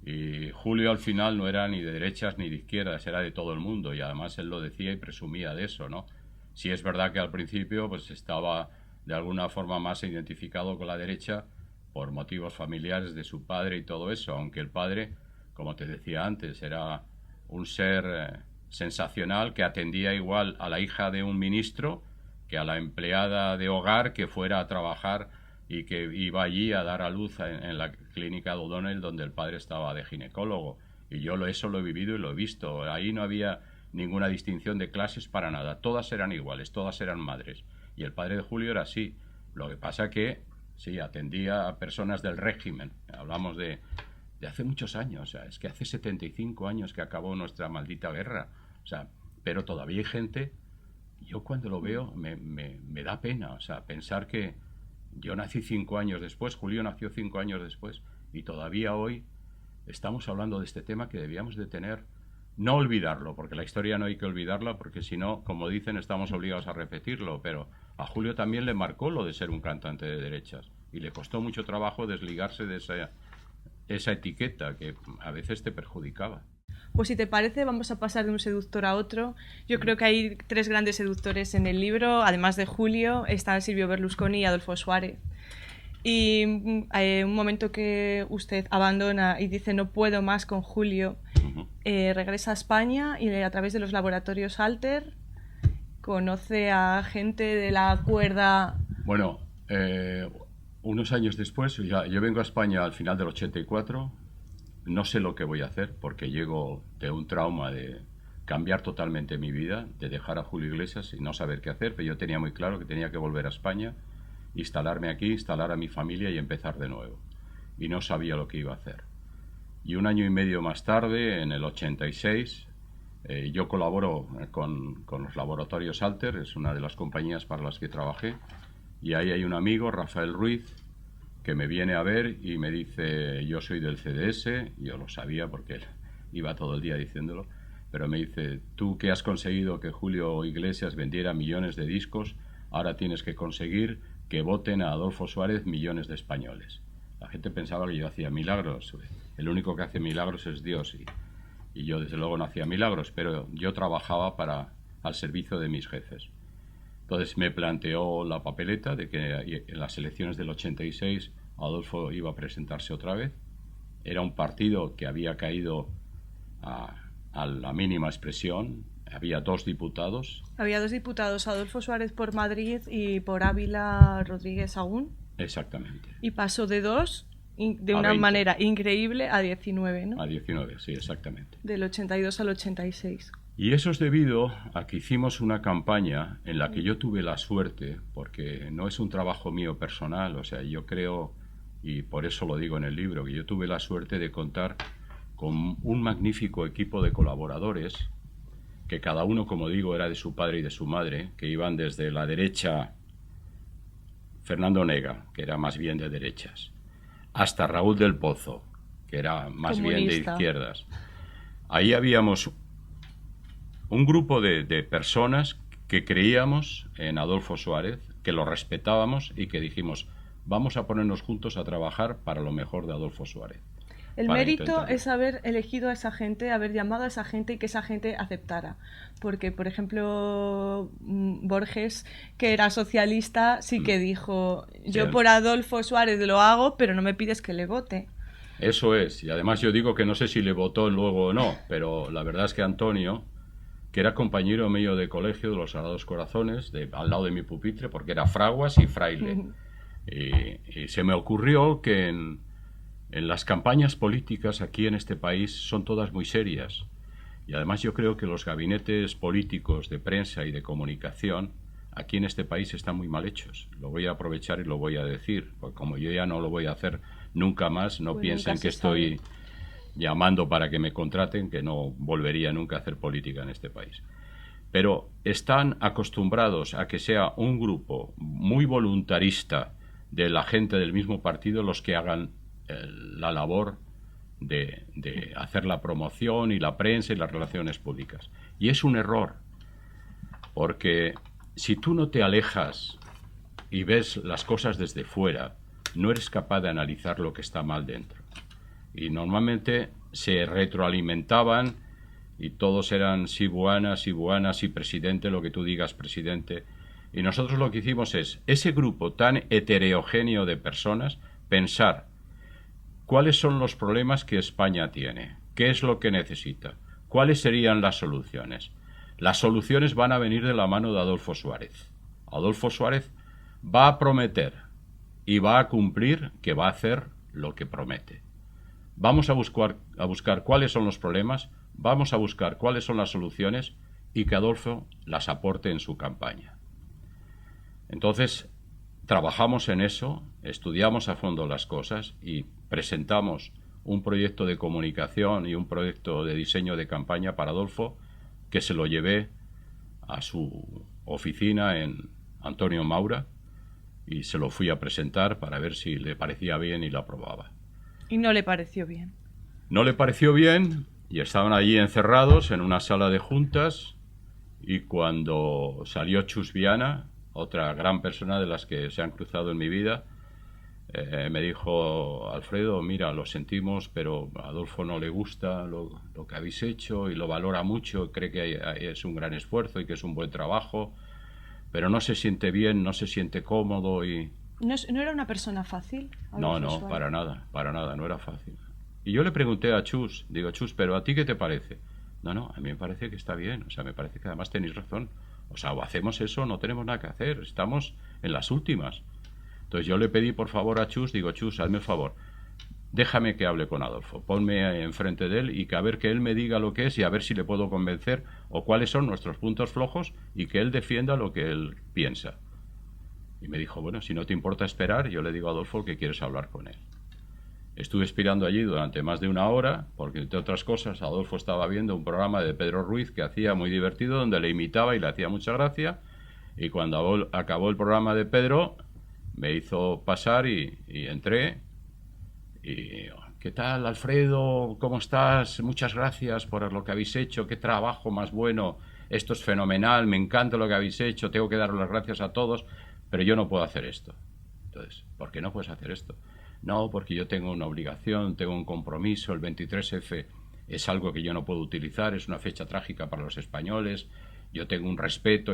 Y Julio al final no era ni de derechas ni de izquierdas, era de todo el mundo y además él lo decía y presumía de eso, ¿no? Sí es verdad que al principio pues estaba de alguna forma más identificado con la derecha por motivos familiares de su padre y todo eso, aunque el padre, como te decía antes, era un ser sensacional que atendía igual a la hija de un ministro que a la empleada de hogar que fuera a trabajar y que iba allí a dar a luz en la clínica de O'Donnell donde el padre estaba de ginecólogo. Y yo eso lo he vivido y lo he visto. Ahí no había ninguna distinción de clases para nada. Todas eran iguales, todas eran madres. Y el padre de Julio era así. Lo que pasa que, sí, atendía a personas del régimen. Hablamos de hace muchos años. O sea, es que hace 75 años que acabó nuestra maldita guerra. O sea, pero todavía hay gente... Yo cuando lo veo me da pena. O sea, pensar que yo nací 5 años después, Julio nació 5 años después, y todavía hoy estamos hablando de este tema que debíamos de tener, no olvidarlo, porque la historia no hay que olvidarla, porque si no, como dicen, estamos obligados a repetirlo, pero a Julio también le marcó lo de ser un cantante de derechas, y le costó mucho trabajo desligarse de esa etiqueta que a veces te perjudicaba. Pues si te parece, vamos a pasar de un seductor a otro. Yo creo que hay 3 grandes seductores en el libro, además de Julio, están Silvio Berlusconi y Adolfo Suárez. Y un momento que usted abandona y dice no puedo más con Julio, regresa a España y a través de los laboratorios Alter conoce a gente de la cuerda. Bueno, unos años después, yo vengo a España al final del 84, no sé lo que voy a hacer porque llego de un trauma de cambiar totalmente mi vida, de dejar a Julio Iglesias y no saber qué hacer, pero yo tenía muy claro que tenía que volver a España, instalarme aquí, instalar a mi familia y empezar de nuevo. Y no sabía lo que iba a hacer. Y un año y medio más tarde, en el 86, yo colaboro con los laboratorios Alter, es una de las compañías para las que trabajé, y ahí hay un amigo, Rafael Ruiz, que me viene a ver y me dice, yo soy del CDS, yo lo sabía porque él iba todo el día diciéndolo, pero me dice, tú que has conseguido que Julio Iglesias vendiera millones de discos, ahora tienes que conseguir que voten a Adolfo Suárez millones de españoles. La gente pensaba que yo hacía milagros, el único que hace milagros es Dios, y yo desde luego no hacía milagros, pero yo trabajaba al servicio de mis jefes. Entonces me planteó la papeleta de que en las elecciones del 86 Adolfo iba a presentarse otra vez. Era un partido que había caído a la mínima expresión. Había dos diputados. Había dos diputados, Adolfo Suárez por Madrid y por Ávila Rodríguez Agún. Exactamente. Y pasó de 2 de una 20. manera increíble a 19, ¿no? A 19, sí, exactamente. Del 82 al 86. Y eso es debido a que hicimos una campaña en la que yo tuve la suerte, porque no es un trabajo mío personal, o sea, yo creo, y por eso lo digo en el libro, que yo tuve la suerte de contar con un magnífico equipo de colaboradores, que cada uno, como digo, era de su padre y de su madre, que iban desde la derecha, Fernando Nega, que era más bien de derechas, hasta Raúl del Pozo, que era más Comunista. bien de izquierdas. Ahí habíamos un grupo de personas que creíamos en Adolfo Suárez, que lo respetábamos y que dijimos, vamos a ponernos juntos a trabajar para lo mejor de Adolfo Suárez. El mérito es haber elegido a esa gente, haber llamado a esa gente y que esa gente aceptara. Porque, por ejemplo, Borges, que era socialista, sí que dijo, yo por Adolfo Suárez lo hago, pero no me pides que le vote. Eso es. Y además yo digo que no sé si le votó luego o no, pero la verdad es que Antonio, que era compañero mío de colegio de los Sagrados Corazones, al lado de mi pupitre, porque era fraguas y fraile. Y se me ocurrió que en las campañas políticas aquí en este país son todas muy serias. Y además yo creo que los gabinetes políticos de prensa y de comunicación aquí en este país están muy mal hechos. Lo voy a aprovechar y lo voy a decir, porque como yo ya no lo voy a hacer nunca más, no pues piensen que estoy llamando para que me contraten, que no volvería nunca a hacer política en este país. Pero están acostumbrados a que sea un grupo muy voluntarista de la gente del mismo partido los que hagan la labor de hacer la promoción y la prensa y las relaciones públicas. Y es un error, porque si tú no te alejas y ves las cosas desde fuera, no eres capaz de analizar lo que está mal dentro. Y normalmente se retroalimentaban y todos eran sí buenas, sí presidente, lo que tú digas presidente. Y nosotros lo que hicimos es, ese grupo tan heterogéneo de personas, pensar cuáles son los problemas que España tiene, qué es lo que necesita, cuáles serían las soluciones. Las soluciones van a venir de la mano de Adolfo Suárez. Adolfo Suárez va a prometer y va a cumplir que va a hacer lo que promete. Vamos a buscar cuáles son los problemas, vamos a buscar cuáles son las soluciones y que Adolfo las aporte en su campaña. Entonces, trabajamos en eso, estudiamos a fondo las cosas y presentamos un proyecto de comunicación y un proyecto de diseño de campaña para Adolfo, que se lo llevé a su oficina en Antonio Maura y se lo fui a presentar para ver si le parecía bien y lo aprobaba. Y no le pareció bien. No le pareció bien y estaban allí encerrados en una sala de juntas y cuando salió Chus Viana, otra gran persona de las que se han cruzado en mi vida, me dijo, Alfredo, mira, lo sentimos, pero a Adolfo no le gusta lo que habéis hecho y lo valora mucho, cree que es un gran esfuerzo y que es un buen trabajo, pero no se siente bien, no se siente cómodo y ¿No era una persona fácil? No, Adolfo no, Suárez. para nada, no era fácil. Y yo le pregunté a Chus, digo, Chus, ¿pero a ti qué te parece? No, no, a mí me parece que está bien, o sea, me parece que además tenéis razón. O sea, o hacemos eso, no tenemos nada que hacer, estamos en las últimas. Entonces yo le pedí por favor a Chus, digo, Chus, hazme el favor, déjame que hable con Adolfo, ponme enfrente de él y que a ver que él me diga lo que es y a ver si le puedo convencer o cuáles son nuestros puntos flojos y que él defienda lo que él piensa. Y me dijo, bueno, si no te importa esperar, yo le digo a Adolfo que quieres hablar con él. Estuve esperando allí durante más de una hora, porque entre otras cosas Adolfo estaba viendo un programa de Pedro Ruiz que hacía muy divertido, donde le imitaba y le hacía mucha gracia. Y cuando acabó el programa de Pedro, me hizo pasar y entré. Y, ¿qué tal, Alfredo? ¿Cómo estás? Muchas gracias por lo que habéis hecho. Qué trabajo más bueno. Esto es fenomenal. Me encanta lo que habéis hecho. Tengo que daros las gracias a todos, pero yo no puedo hacer esto. Entonces, ¿por qué no puedes hacer esto? No, porque yo tengo una obligación, tengo un compromiso. El 23F es algo que yo no puedo utilizar. Es una fecha trágica para los españoles. Yo tengo un respeto.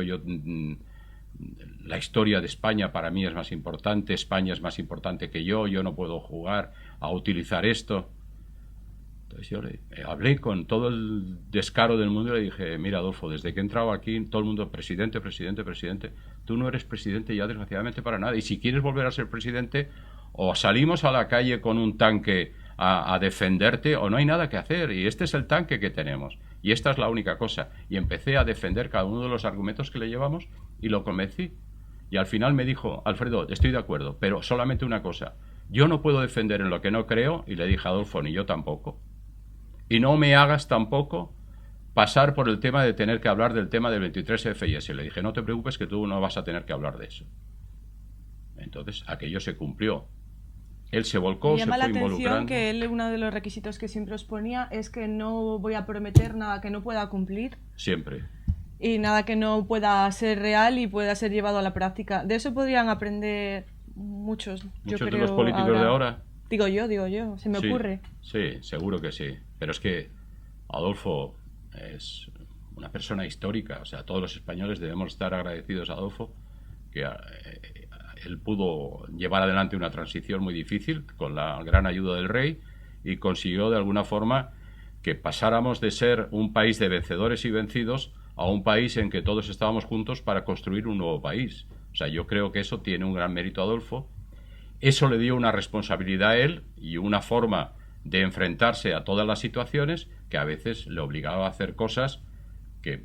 La historia de España para mí es más importante, España es más importante que yo no puedo jugar a utilizar esto. Entonces yo le hablé con todo el descaro del mundo y le dije, mira Adolfo, desde que he entrado aquí todo el mundo, presidente, presidente, presidente, tú no eres presidente ya desgraciadamente para nada, y si quieres volver a ser presidente, o salimos a la calle con un tanque a defenderte o no hay nada que hacer, y este es el tanque que tenemos y esta es la única cosa. Y empecé a defender cada uno de los argumentos que le llevamos y lo convencí. Y al final me dijo, Alfredo, estoy de acuerdo, pero solamente una cosa, yo no puedo defender en lo que no creo, y le dije a Adolfo, ni yo tampoco. Y no me hagas tampoco pasar por el tema de tener que hablar del tema del 23FIS. Le dije, no te preocupes que tú no vas a tener que hablar de eso. Entonces, aquello se cumplió. Él se volcó, Me se llama la fue atención involucrando. que él, uno de los requisitos que siempre os ponía es que no voy a prometer nada que no pueda cumplir Siempre. y nada que no pueda ser real y pueda ser llevado a la práctica. De eso podrían aprender muchos, yo Muchos creo, de los políticos de ahora. Digo yo, se me Sí, ocurre. sí, seguro que sí. Pero es que Adolfo es una persona histórica. O sea, todos los españoles debemos estar agradecidos a Adolfo, que él pudo llevar adelante una transición muy difícil con la gran ayuda del rey y consiguió de alguna forma que pasáramos de ser un país de vencedores y vencidos a un país en que todos estábamos juntos para construir un nuevo país. O sea, yo creo que eso tiene un gran mérito a Adolfo. Eso le dio una responsabilidad a él y una forma de enfrentarse a todas las situaciones que a veces le obligaba a hacer cosas que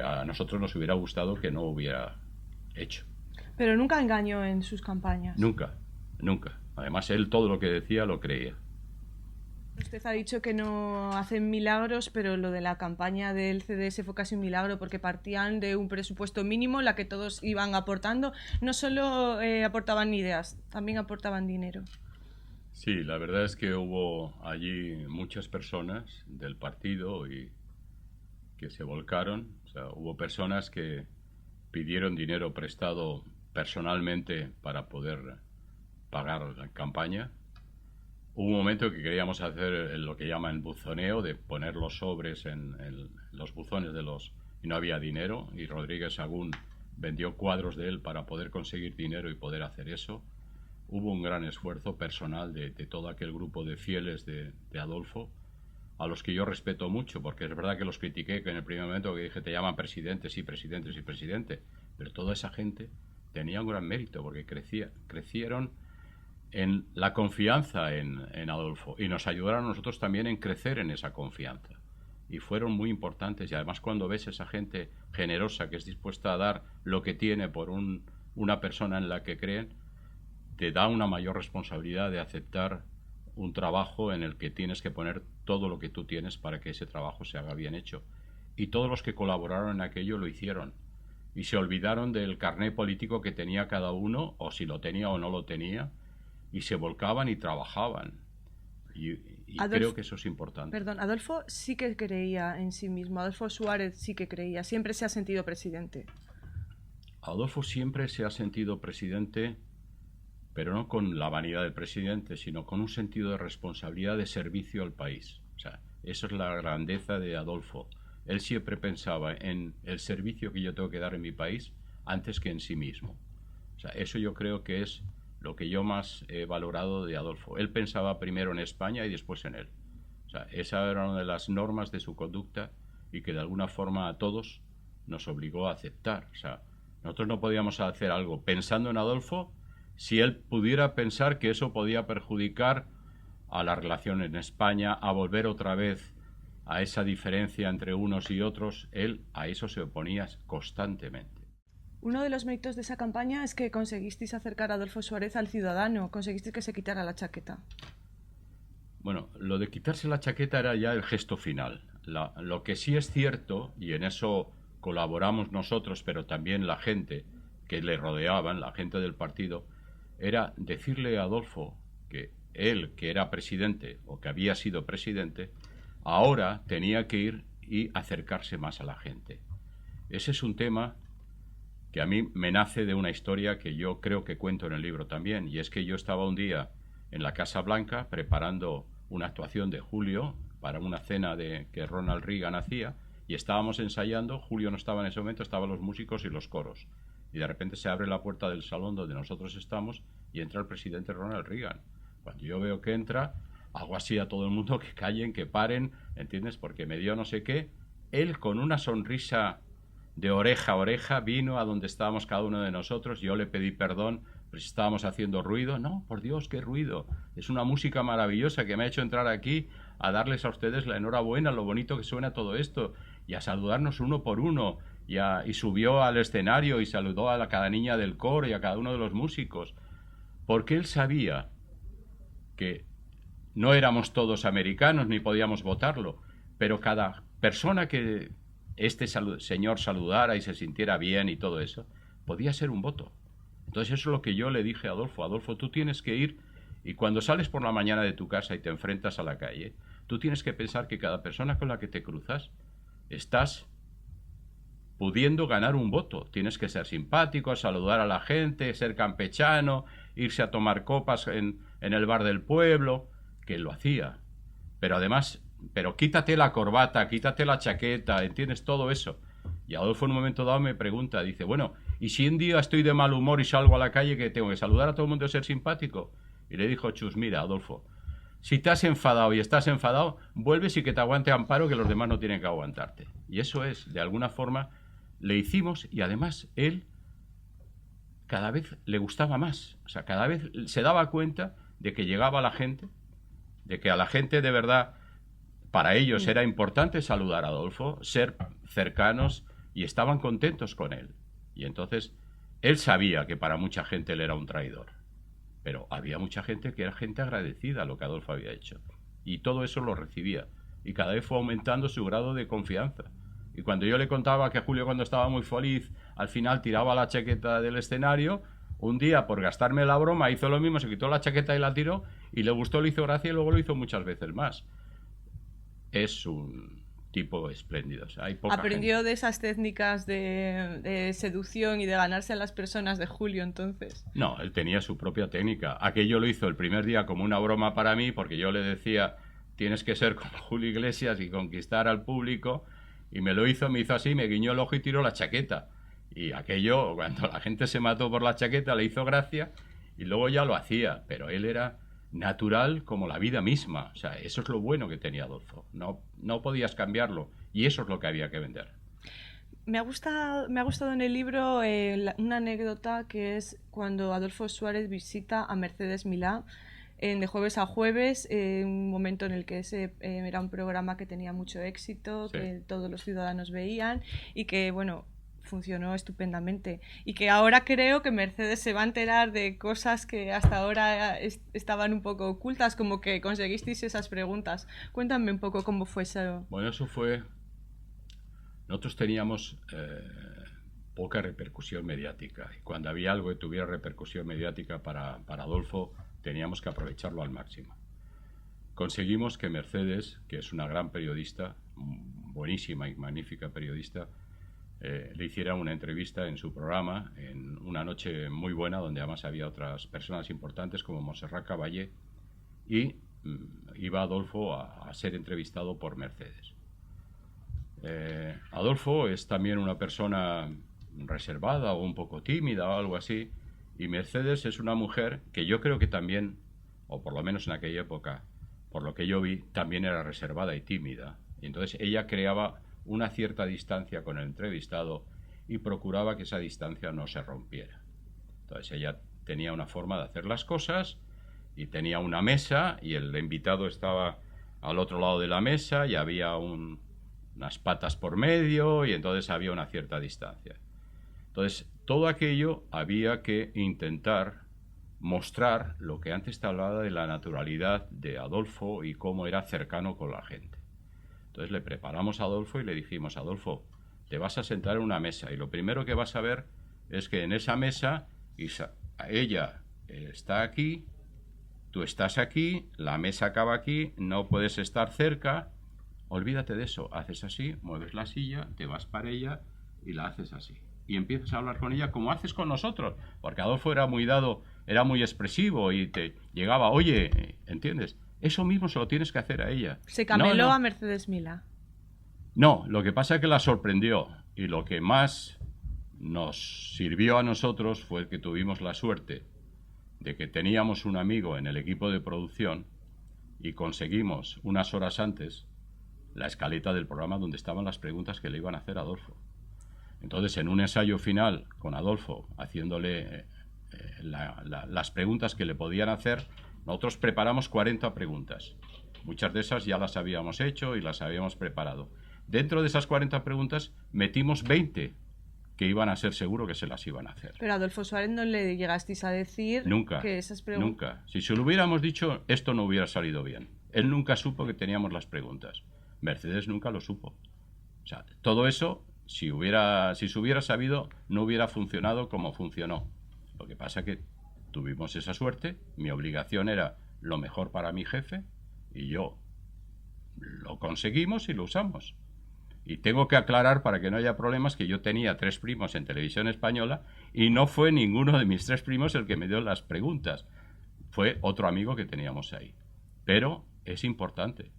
a nosotros nos hubiera gustado que no hubiera hecho. Pero nunca engañó en sus campañas. Nunca, nunca. Además, él todo lo que decía lo creía. Usted ha dicho que no hacen milagros, pero lo de la campaña del CDS fue casi un milagro porque partían de un presupuesto mínimo en la que todos iban aportando. No solo aportaban ideas, también aportaban dinero. Sí, la verdad es que hubo allí muchas personas del partido y que se volcaron. O sea, hubo personas que pidieron dinero prestado personalmente para poder pagar la campaña. Hubo un momento que queríamos hacer lo que llaman buzoneo, de poner los sobres en los buzones de los... y no había dinero, y Rodríguez Sagún vendió cuadros de él para poder conseguir dinero y poder hacer eso. Hubo un gran esfuerzo personal de todo aquel grupo de fieles de Adolfo, a los que yo respeto mucho, porque es verdad que los critiqué que en el primer momento que dije, te llaman presidente, sí, presidente, sí, presidente, pero toda esa gente tenía un gran mérito, porque crecieron en la confianza en Adolfo y nos ayudaron a nosotros también en crecer en esa confianza. Y fueron muy importantes, y además cuando ves esa gente generosa que es dispuesta a dar lo que tiene por una persona en la que creen, te da una mayor responsabilidad de aceptar un trabajo en el que tienes que poner todo lo que tú tienes para que ese trabajo se haga bien hecho. Y todos los que colaboraron en aquello lo hicieron. Y se olvidaron del carné político que tenía cada uno, o si lo tenía o no lo tenía, y se volcaban y trabajaban. Y creo que eso es importante. Perdón, Adolfo sí que creía en sí mismo. Adolfo Suárez sí que creía. Siempre se ha sentido presidente. Adolfo siempre se ha sentido presidente, pero no con la vanidad del presidente, sino con un sentido de responsabilidad de servicio al país. O sea, eso es la grandeza de Adolfo. Él siempre pensaba en el servicio que yo tengo que dar en mi país antes que en sí mismo. O sea, eso yo creo que es lo que yo más he valorado de Adolfo. Él pensaba primero en España y después en él. O sea, esa era una de las normas de su conducta y que de alguna forma a todos nos obligó a aceptar. O sea, nosotros no podíamos hacer algo pensando en Adolfo si él pudiera pensar que eso podía perjudicar a la relación en España, a volver otra vez a esa diferencia entre unos y otros. Él a eso se oponía constantemente. Uno de los méritos de esa campaña es que conseguisteis acercar a Adolfo Suárez al ciudadano, conseguisteis que se quitara la chaqueta. Bueno, lo de quitarse la chaqueta era ya el gesto final. Lo que sí es cierto, y en eso colaboramos nosotros, pero también la gente que le rodeaban, la gente del partido, era decirle a Adolfo que él, que era presidente o que había sido presidente, ahora tenía que ir y acercarse más a la gente. Ese es un tema que a mí me nace de una historia que yo creo que cuento en el libro también, y es que yo estaba un día en la Casa Blanca preparando una actuación de Julio para una cena que Ronald Reagan hacía, y estábamos ensayando. Julio no estaba en ese momento, estaban los músicos y los coros, y de repente se abre la puerta del salón donde nosotros estamos y entra el presidente Ronald Reagan. Cuando yo veo que entra, hago así a todo el mundo que callen, que paren, ¿entiendes? Porque me dio no sé qué. Él, con una sonrisa de oreja a oreja, vino a donde estábamos cada uno de nosotros. Yo le pedí perdón, pero si estábamos haciendo ruido. No, por Dios, qué ruido. Es una música maravillosa que me ha hecho entrar aquí a darles a ustedes la enhorabuena, lo bonito que suena todo esto, y a saludarnos uno por uno. Y subió al escenario y saludó a cada niña del coro y a cada uno de los músicos. Porque él sabía que no éramos todos americanos ni podíamos votarlo, pero cada persona que señor saludara y se sintiera bien y todo eso, podía ser un voto. Entonces eso es lo que yo le dije a Adolfo. Adolfo, tú tienes que ir, y cuando sales por la mañana de tu casa y te enfrentas a la calle, tú tienes que pensar que cada persona con la que te cruzas estás pudiendo ganar un voto. Tienes que ser simpático, saludar a la gente, ser campechano, irse a tomar copas en el bar del pueblo, que él lo hacía. Pero además, quítate la corbata, quítate la chaqueta, ¿entiendes? Todo eso. Y Adolfo en un momento dado me pregunta, dice, bueno, ¿y si un día estoy de mal humor y salgo a la calle, que tengo que saludar a todo el mundo y ser simpático? Y le dijo Chus, mira, Adolfo, si te has enfadado y estás enfadado, vuelves y que te aguante Amparo, que los demás no tienen que aguantarte. Y eso es, de alguna forma, le hicimos, y además él cada vez le gustaba más. O sea, cada vez se daba cuenta de que llegaba a la gente, de que a la gente de verdad, para ellos era importante saludar a Adolfo, ser cercanos, y estaban contentos con él. Y entonces él sabía que para mucha gente él era un traidor, pero había mucha gente que era gente agradecida a lo que Adolfo había hecho, y todo eso lo recibía, y cada vez fue aumentando su grado de confianza. Y cuando yo le contaba que Julio, cuando estaba muy feliz, al final tiraba la chaqueta del escenario, un día, por gastarme la broma, hizo lo mismo, se quitó la chaqueta y la tiró, y le gustó, le hizo gracia, y luego lo hizo muchas veces más. Es un tipo espléndido. O sea, hay poca Aprendió gente. de esas técnicas de seducción y de ganarse a las personas de Julio, entonces. No, él tenía su propia técnica. Aquello lo hizo el primer día como una broma para mí, porque yo le decía, tienes que ser como Julio Iglesias y conquistar al público, y me hizo así, me guiñó el ojo y tiró la chaqueta. Y aquello, cuando la gente se mató por la chaqueta, le hizo gracia, y luego ya lo hacía, pero él era natural como la vida misma. O sea, eso es lo bueno que tenía Adolfo. No podías cambiarlo, y eso es lo que había que vender. Me ha gustado en el libro una anécdota que es cuando Adolfo Suárez visita a Mercedes Milá de jueves a jueves, un momento en el que era un programa que tenía mucho éxito, Sí. que todos los ciudadanos veían y que, bueno, funcionó estupendamente. Y que ahora creo que Mercedes se va a enterar de cosas que hasta ahora estaban un poco ocultas, como que conseguisteis esas preguntas. Cuéntame un poco cómo fue eso. Bueno, eso fue... Nosotros teníamos poca repercusión mediática, y cuando había algo que tuviera repercusión mediática para Adolfo, teníamos que aprovecharlo al máximo. Conseguimos que Mercedes, que es una gran periodista, buenísima y magnífica periodista, le hiciera una entrevista en su programa, en una noche muy buena, donde además había otras personas importantes como Montserrat Caballé, y iba Adolfo a ser entrevistado por Mercedes. Adolfo es también una persona reservada o un poco tímida o algo así, Y Mercedes es una mujer que yo creo que también, o por lo menos en aquella época, por lo que yo vi, también era reservada y tímida. Y entonces ella creaba una cierta distancia con el entrevistado y procuraba que esa distancia no se rompiera. Entonces ella tenía una forma de hacer las cosas y tenía una mesa y el invitado estaba al otro lado de la mesa y había unas patas por medio y entonces había una cierta distancia. Entonces, todo aquello había que intentar mostrar lo que antes te hablaba de la naturalidad de Adolfo y cómo era cercano con la gente. Entonces le preparamos a Adolfo y le dijimos, Adolfo, te vas a sentar en una mesa y lo primero que vas a ver es que en esa mesa ella está aquí, tú estás aquí, la mesa acaba aquí, no puedes estar cerca, olvídate de eso, haces así, mueves la silla, te vas para ella y la haces así. Y empiezas a hablar con ella como haces con nosotros, porque Adolfo era muy dado, era muy expresivo y te llegaba, oye, ¿entiendes? Eso mismo se lo tienes que hacer a ella. Se cameló a Mercedes Milá. No, lo que pasa es que la sorprendió y lo que más nos sirvió a nosotros fue que tuvimos la suerte de que teníamos un amigo en el equipo de producción y conseguimos unas horas antes la escaleta del programa donde estaban las preguntas que le iban a hacer a Adolfo. Entonces, en un ensayo final con Adolfo, haciéndole las preguntas que le podían hacer, nosotros preparamos 40 preguntas. Muchas de esas ya las habíamos hecho y las habíamos preparado. Dentro de esas 40 preguntas metimos 20 que iban a ser seguro que se las iban a hacer. Pero a Adolfo Suárez no le llegasteis a decir que esas preguntas... Nunca. Si se lo hubiéramos dicho, esto no hubiera salido bien. Él nunca supo que teníamos las preguntas. Mercedes nunca lo supo. O sea, todo eso, si se hubiera sabido, no hubiera funcionado como funcionó. Lo que pasa es que tuvimos esa suerte, mi obligación era lo mejor para mi jefe y yo lo conseguimos y lo usamos. Y tengo que aclarar, para que no haya problemas, que yo tenía 3 primos en Televisión Española y no fue ninguno de mis 3 primos el que me dio las preguntas. Fue otro amigo que teníamos ahí. Pero es importante.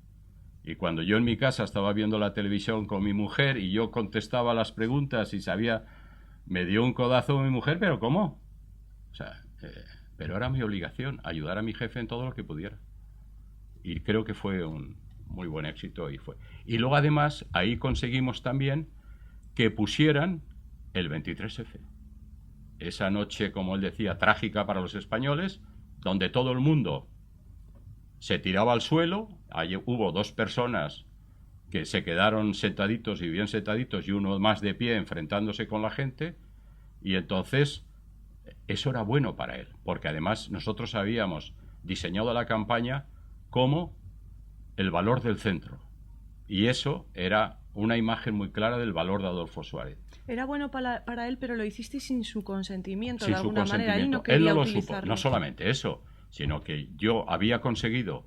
Y cuando yo en mi casa estaba viendo la televisión con mi mujer y yo contestaba las preguntas y me dio un codazo mi mujer, ¿pero cómo? O sea, pero era mi obligación ayudar a mi jefe en todo lo que pudiera. Y creo que fue un muy buen éxito y fue. Y luego además ahí conseguimos también que pusieran el 23F. Esa noche, como él decía, trágica para los españoles, donde todo el mundo se tiraba al suelo. Allí hubo 2 personas que se quedaron sentaditos y bien sentaditos y uno más de pie enfrentándose con la gente, y entonces eso era bueno para él, porque además nosotros habíamos diseñado la campaña como el valor del centro, y eso era una imagen muy clara del valor de Adolfo Suárez. Era bueno para él, pero lo hiciste sin su consentimiento, sin de alguna manera. Él no quería quería lo utilizarlo. supo. No solamente eso, sino que yo había conseguido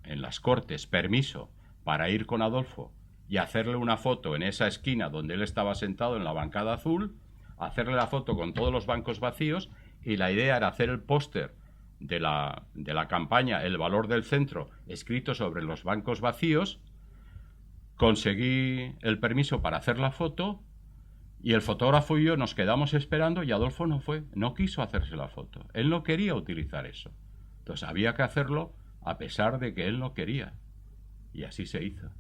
en las Cortes permiso para ir con Adolfo y hacerle una foto en esa esquina donde él estaba sentado en la bancada azul, hacerle la foto con todos los bancos vacíos, y la idea era hacer el póster de la campaña El valor del centro escrito sobre los bancos vacíos. Conseguí el permiso para hacer la foto y el fotógrafo y yo nos quedamos esperando y Adolfo no quiso hacerse la foto. Él no quería utilizar eso. Entonces había que hacerlo a pesar de que él no quería. Y así se hizo.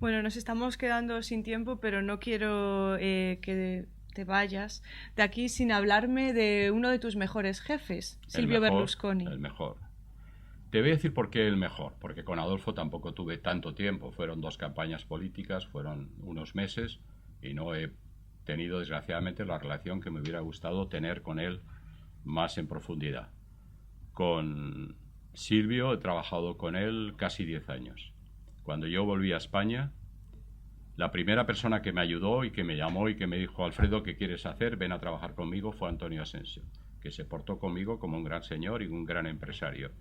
Bueno, nos estamos quedando sin tiempo, pero no quiero que te vayas de aquí sin hablarme de uno de tus mejores jefes, Silvio Berlusconi. El mejor. Te voy a decir por qué el mejor. Porque con Adolfo tampoco tuve tanto tiempo. Fueron 2 campañas políticas, fueron unos meses y no he tenido, desgraciadamente, la relación que me hubiera gustado tener con él más en profundidad. Con Silvio he trabajado con él casi 10 años. Cuando yo volví a España, la primera persona que me ayudó y que me llamó y que me dijo, Alfredo, ¿qué quieres hacer? Ven a trabajar conmigo, fue Antonio Asensio, que se portó conmigo como un gran señor y un gran empresario,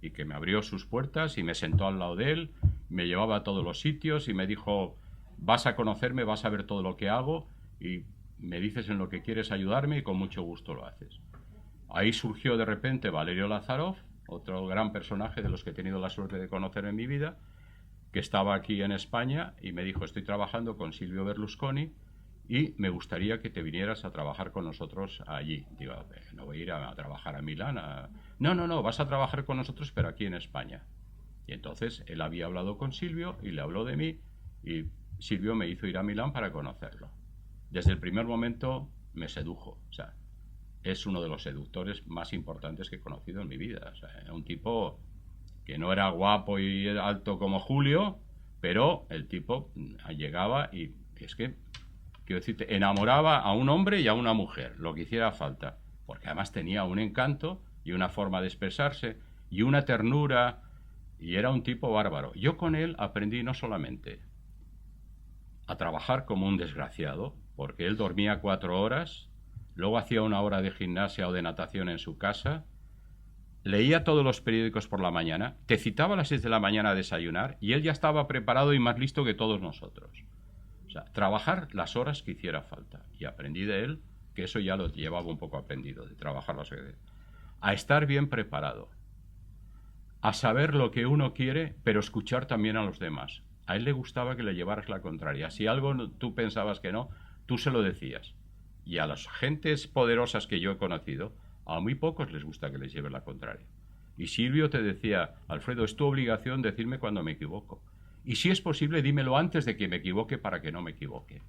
y que me abrió sus puertas y me sentó al lado de él, me llevaba a todos los sitios y me dijo, vas a conocerme, vas a ver todo lo que hago y me dices en lo que quieres ayudarme y con mucho gusto lo haces. Ahí surgió de repente Valerio Lázarov, otro gran personaje de los que he tenido la suerte de conocer en mi vida, que estaba aquí en España y me dijo, estoy trabajando con Silvio Berlusconi y me gustaría que te vinieras a trabajar con nosotros allí. Digo, no voy a ir a trabajar a Milán. No, no, no, vas a trabajar con nosotros, pero aquí en España. Y entonces él había hablado con Silvio y le habló de mí y Silvio me hizo ir a Milán para conocerlo. Desde el primer momento me sedujo. O sea, es uno de los seductores más importantes que he conocido en mi vida. O sea, era un tipo que no era guapo y alto como Julio, pero el tipo llegaba y es que, quiero decirte, enamoraba a un hombre y a una mujer, lo que hiciera falta, porque además tenía un encanto y una forma de expresarse y una ternura, y era un tipo bárbaro. Yo con él aprendí no solamente a trabajar como un desgraciado, porque él dormía 4 horas, luego hacía 1 hora de gimnasia o de natación en su casa, leía todos los periódicos por la mañana, te citaba a las 6 de la mañana a desayunar y él ya estaba preparado y más listo que todos nosotros. O sea, trabajar las horas que hiciera falta. Y aprendí de él, que eso ya lo llevaba un poco aprendido, de trabajar las horas. A estar bien preparado, a saber lo que uno quiere, pero escuchar también a los demás. A él le gustaba que le llevaras la contraria. Si algo tú pensabas que no, tú se lo decías. Y a las gentes poderosas que yo he conocido, a muy pocos les gusta que les lleve la contraria. Y Silvio te decía, Alfredo, es tu obligación decirme cuando me equivoco. Y si es posible, dímelo antes de que me equivoque para que no me equivoque.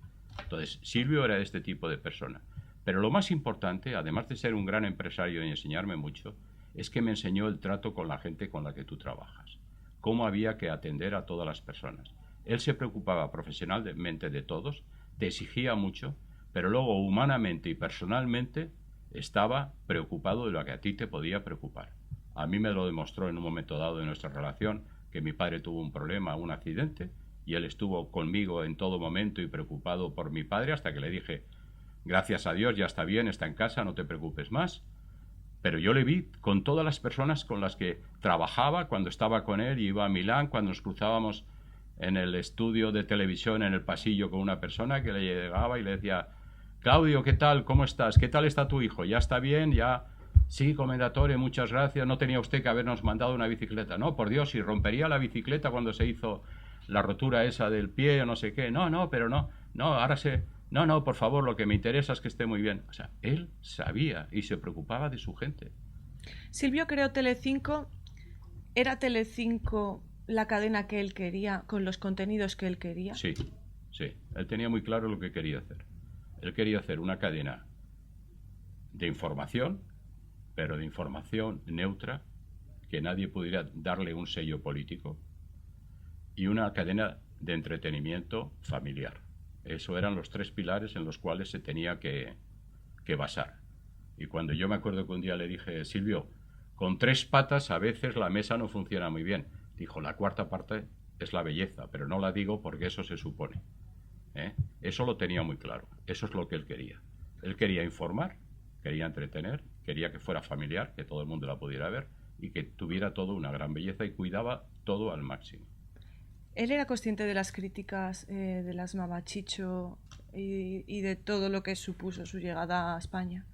Entonces, Silvio era este tipo de persona. Pero lo más importante, además de ser un gran empresario y enseñarme mucho, es que me enseñó el trato con la gente con la que tú trabajas. Cómo había que atender a todas las personas. Él se preocupaba profesionalmente de todos, te exigía mucho, pero luego humanamente y personalmente estaba preocupado de lo que a ti te podía preocupar. A mí me lo demostró en un momento dado de nuestra relación, que mi padre tuvo un problema, un accidente, y él estuvo conmigo en todo momento y preocupado por mi padre hasta que le dije, gracias a Dios, ya está bien, está en casa, no te preocupes más. Pero yo le vi con todas las personas con las que trabajaba cuando estaba con él y iba a Milán, cuando nos cruzábamos en el estudio de televisión, en el pasillo con una persona que le llegaba y le decía, Claudio, ¿qué tal? ¿Cómo estás? ¿Qué tal está tu hijo? ¿Ya está bien? ¿Ya? Sí, comendatore, muchas gracias. No tenía usted que habernos mandado una bicicleta. No, por Dios, si rompería la bicicleta cuando se hizo la rotura esa del pie o no sé qué. No, no, pero no. No, ahora se... No, no, por favor, lo que me interesa es que esté muy bien. O sea, él sabía y se preocupaba de su gente. Silvio creó Telecinco. ¿Era Telecinco la cadena que él quería, con los contenidos que él quería? Sí, sí. Él tenía muy claro lo que quería hacer. Él quería hacer una cadena de información, pero de información neutra, que nadie pudiera darle un sello político, y una cadena de entretenimiento familiar. Eso eran los 3 pilares en los cuales se tenía que basar. Y cuando yo me acuerdo que un día le dije, Silvio, con 3 patas a veces la mesa no funciona muy bien. Dijo, la cuarta parte es la belleza, pero no la digo porque eso se supone. Eso lo tenía muy claro. Eso es lo que él quería. Él quería informar, quería entretener, quería que fuera familiar, que todo el mundo la pudiera ver y que tuviera todo una gran belleza y cuidaba todo al máximo. Él era consciente de las críticas de las Mamachicho y de todo lo que supuso su llegada a España.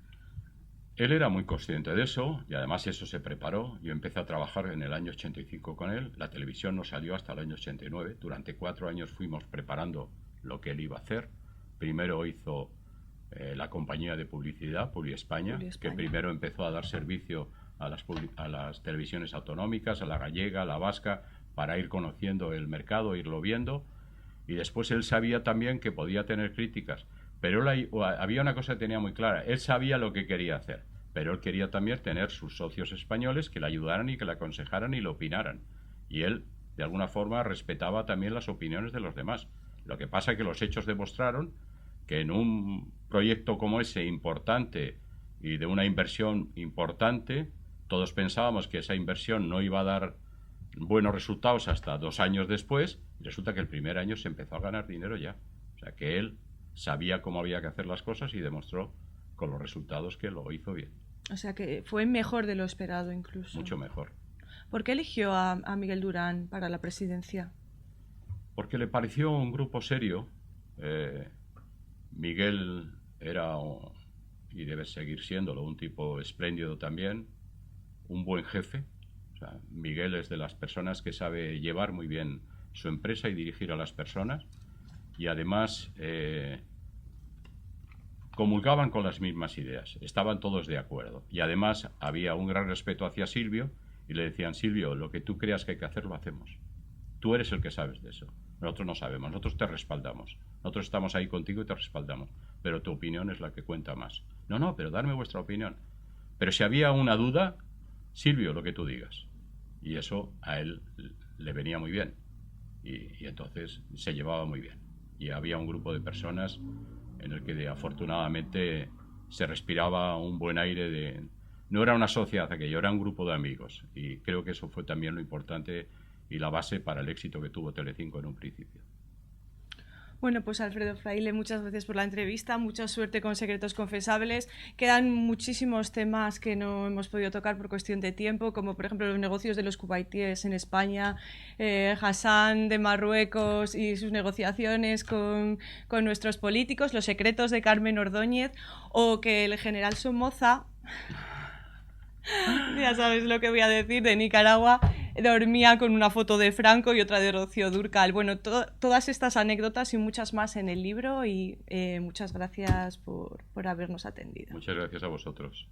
Él era muy consciente de eso y además eso se preparó. Yo empecé a trabajar en el año 85 con él. La televisión no salió hasta el año 89. Durante 4 años fuimos preparando lo que él iba a hacer. Primero hizo la compañía de publicidad, Publi España, que primero empezó a dar servicio a las televisiones autonómicas, a la gallega, a la vasca, para ir conociendo el mercado, irlo viendo. Y después él sabía también que podía tener críticas. Pero había una cosa que tenía muy clara. Él sabía lo que quería hacer, pero él quería también tener sus socios españoles que le ayudaran y que le aconsejaran y le opinaran. Y él, de alguna forma, respetaba también las opiniones de los demás. Lo que pasa es que los hechos demostraron que en un proyecto como ese importante y de una inversión importante, todos pensábamos que esa inversión no iba a dar buenos resultados hasta 2 años después, y resulta que el primer año se empezó a ganar dinero ya. O sea que él sabía cómo había que hacer las cosas y demostró con los resultados que lo hizo bien. O sea que fue mejor de lo esperado incluso. Mucho mejor. ¿Por qué eligió a Miguel Durán para la presidencia? Porque le pareció un grupo serio. Miguel era, y debe seguir siéndolo, un tipo espléndido también, un buen jefe. O sea, Miguel es de las personas que sabe llevar muy bien su empresa y dirigir a las personas. Y además comulgaban con las mismas ideas, estaban todos de acuerdo. Y además había un gran respeto hacia Silvio y le decían: Silvio, lo que tú creas que hay que hacer lo hacemos. Tú eres el que sabes de eso. Nosotros no sabemos, nosotros te respaldamos. Nosotros estamos ahí contigo y te respaldamos. Pero tu opinión es la que cuenta más. No, no, pero darme vuestra opinión. Pero si había una duda, Silvio, lo que tú digas. Y eso a él le venía muy bien. Y entonces se llevaba muy bien. Y había un grupo de personas en el que afortunadamente se respiraba un buen aire de... No era una sociedad aquello, era un grupo de amigos. Y creo que eso fue también lo importante y la base para el éxito que tuvo Telecinco en un principio. Bueno, pues Alfredo Fraile, muchas gracias por la entrevista, mucha suerte con Secretos Confesables. Quedan muchísimos temas que no hemos podido tocar por cuestión de tiempo, como por ejemplo los negocios de los cubaitíes en España, Hassan de Marruecos y sus negociaciones con nuestros políticos, los secretos de Carmen Ordóñez, o que el general Somoza, ya sabes lo que voy a decir, de Nicaragua, dormía con una foto de Franco y otra de Rocío Dúrcal. Bueno, todas estas anécdotas y muchas más en el libro, y muchas gracias por habernos atendido. Muchas gracias a vosotros.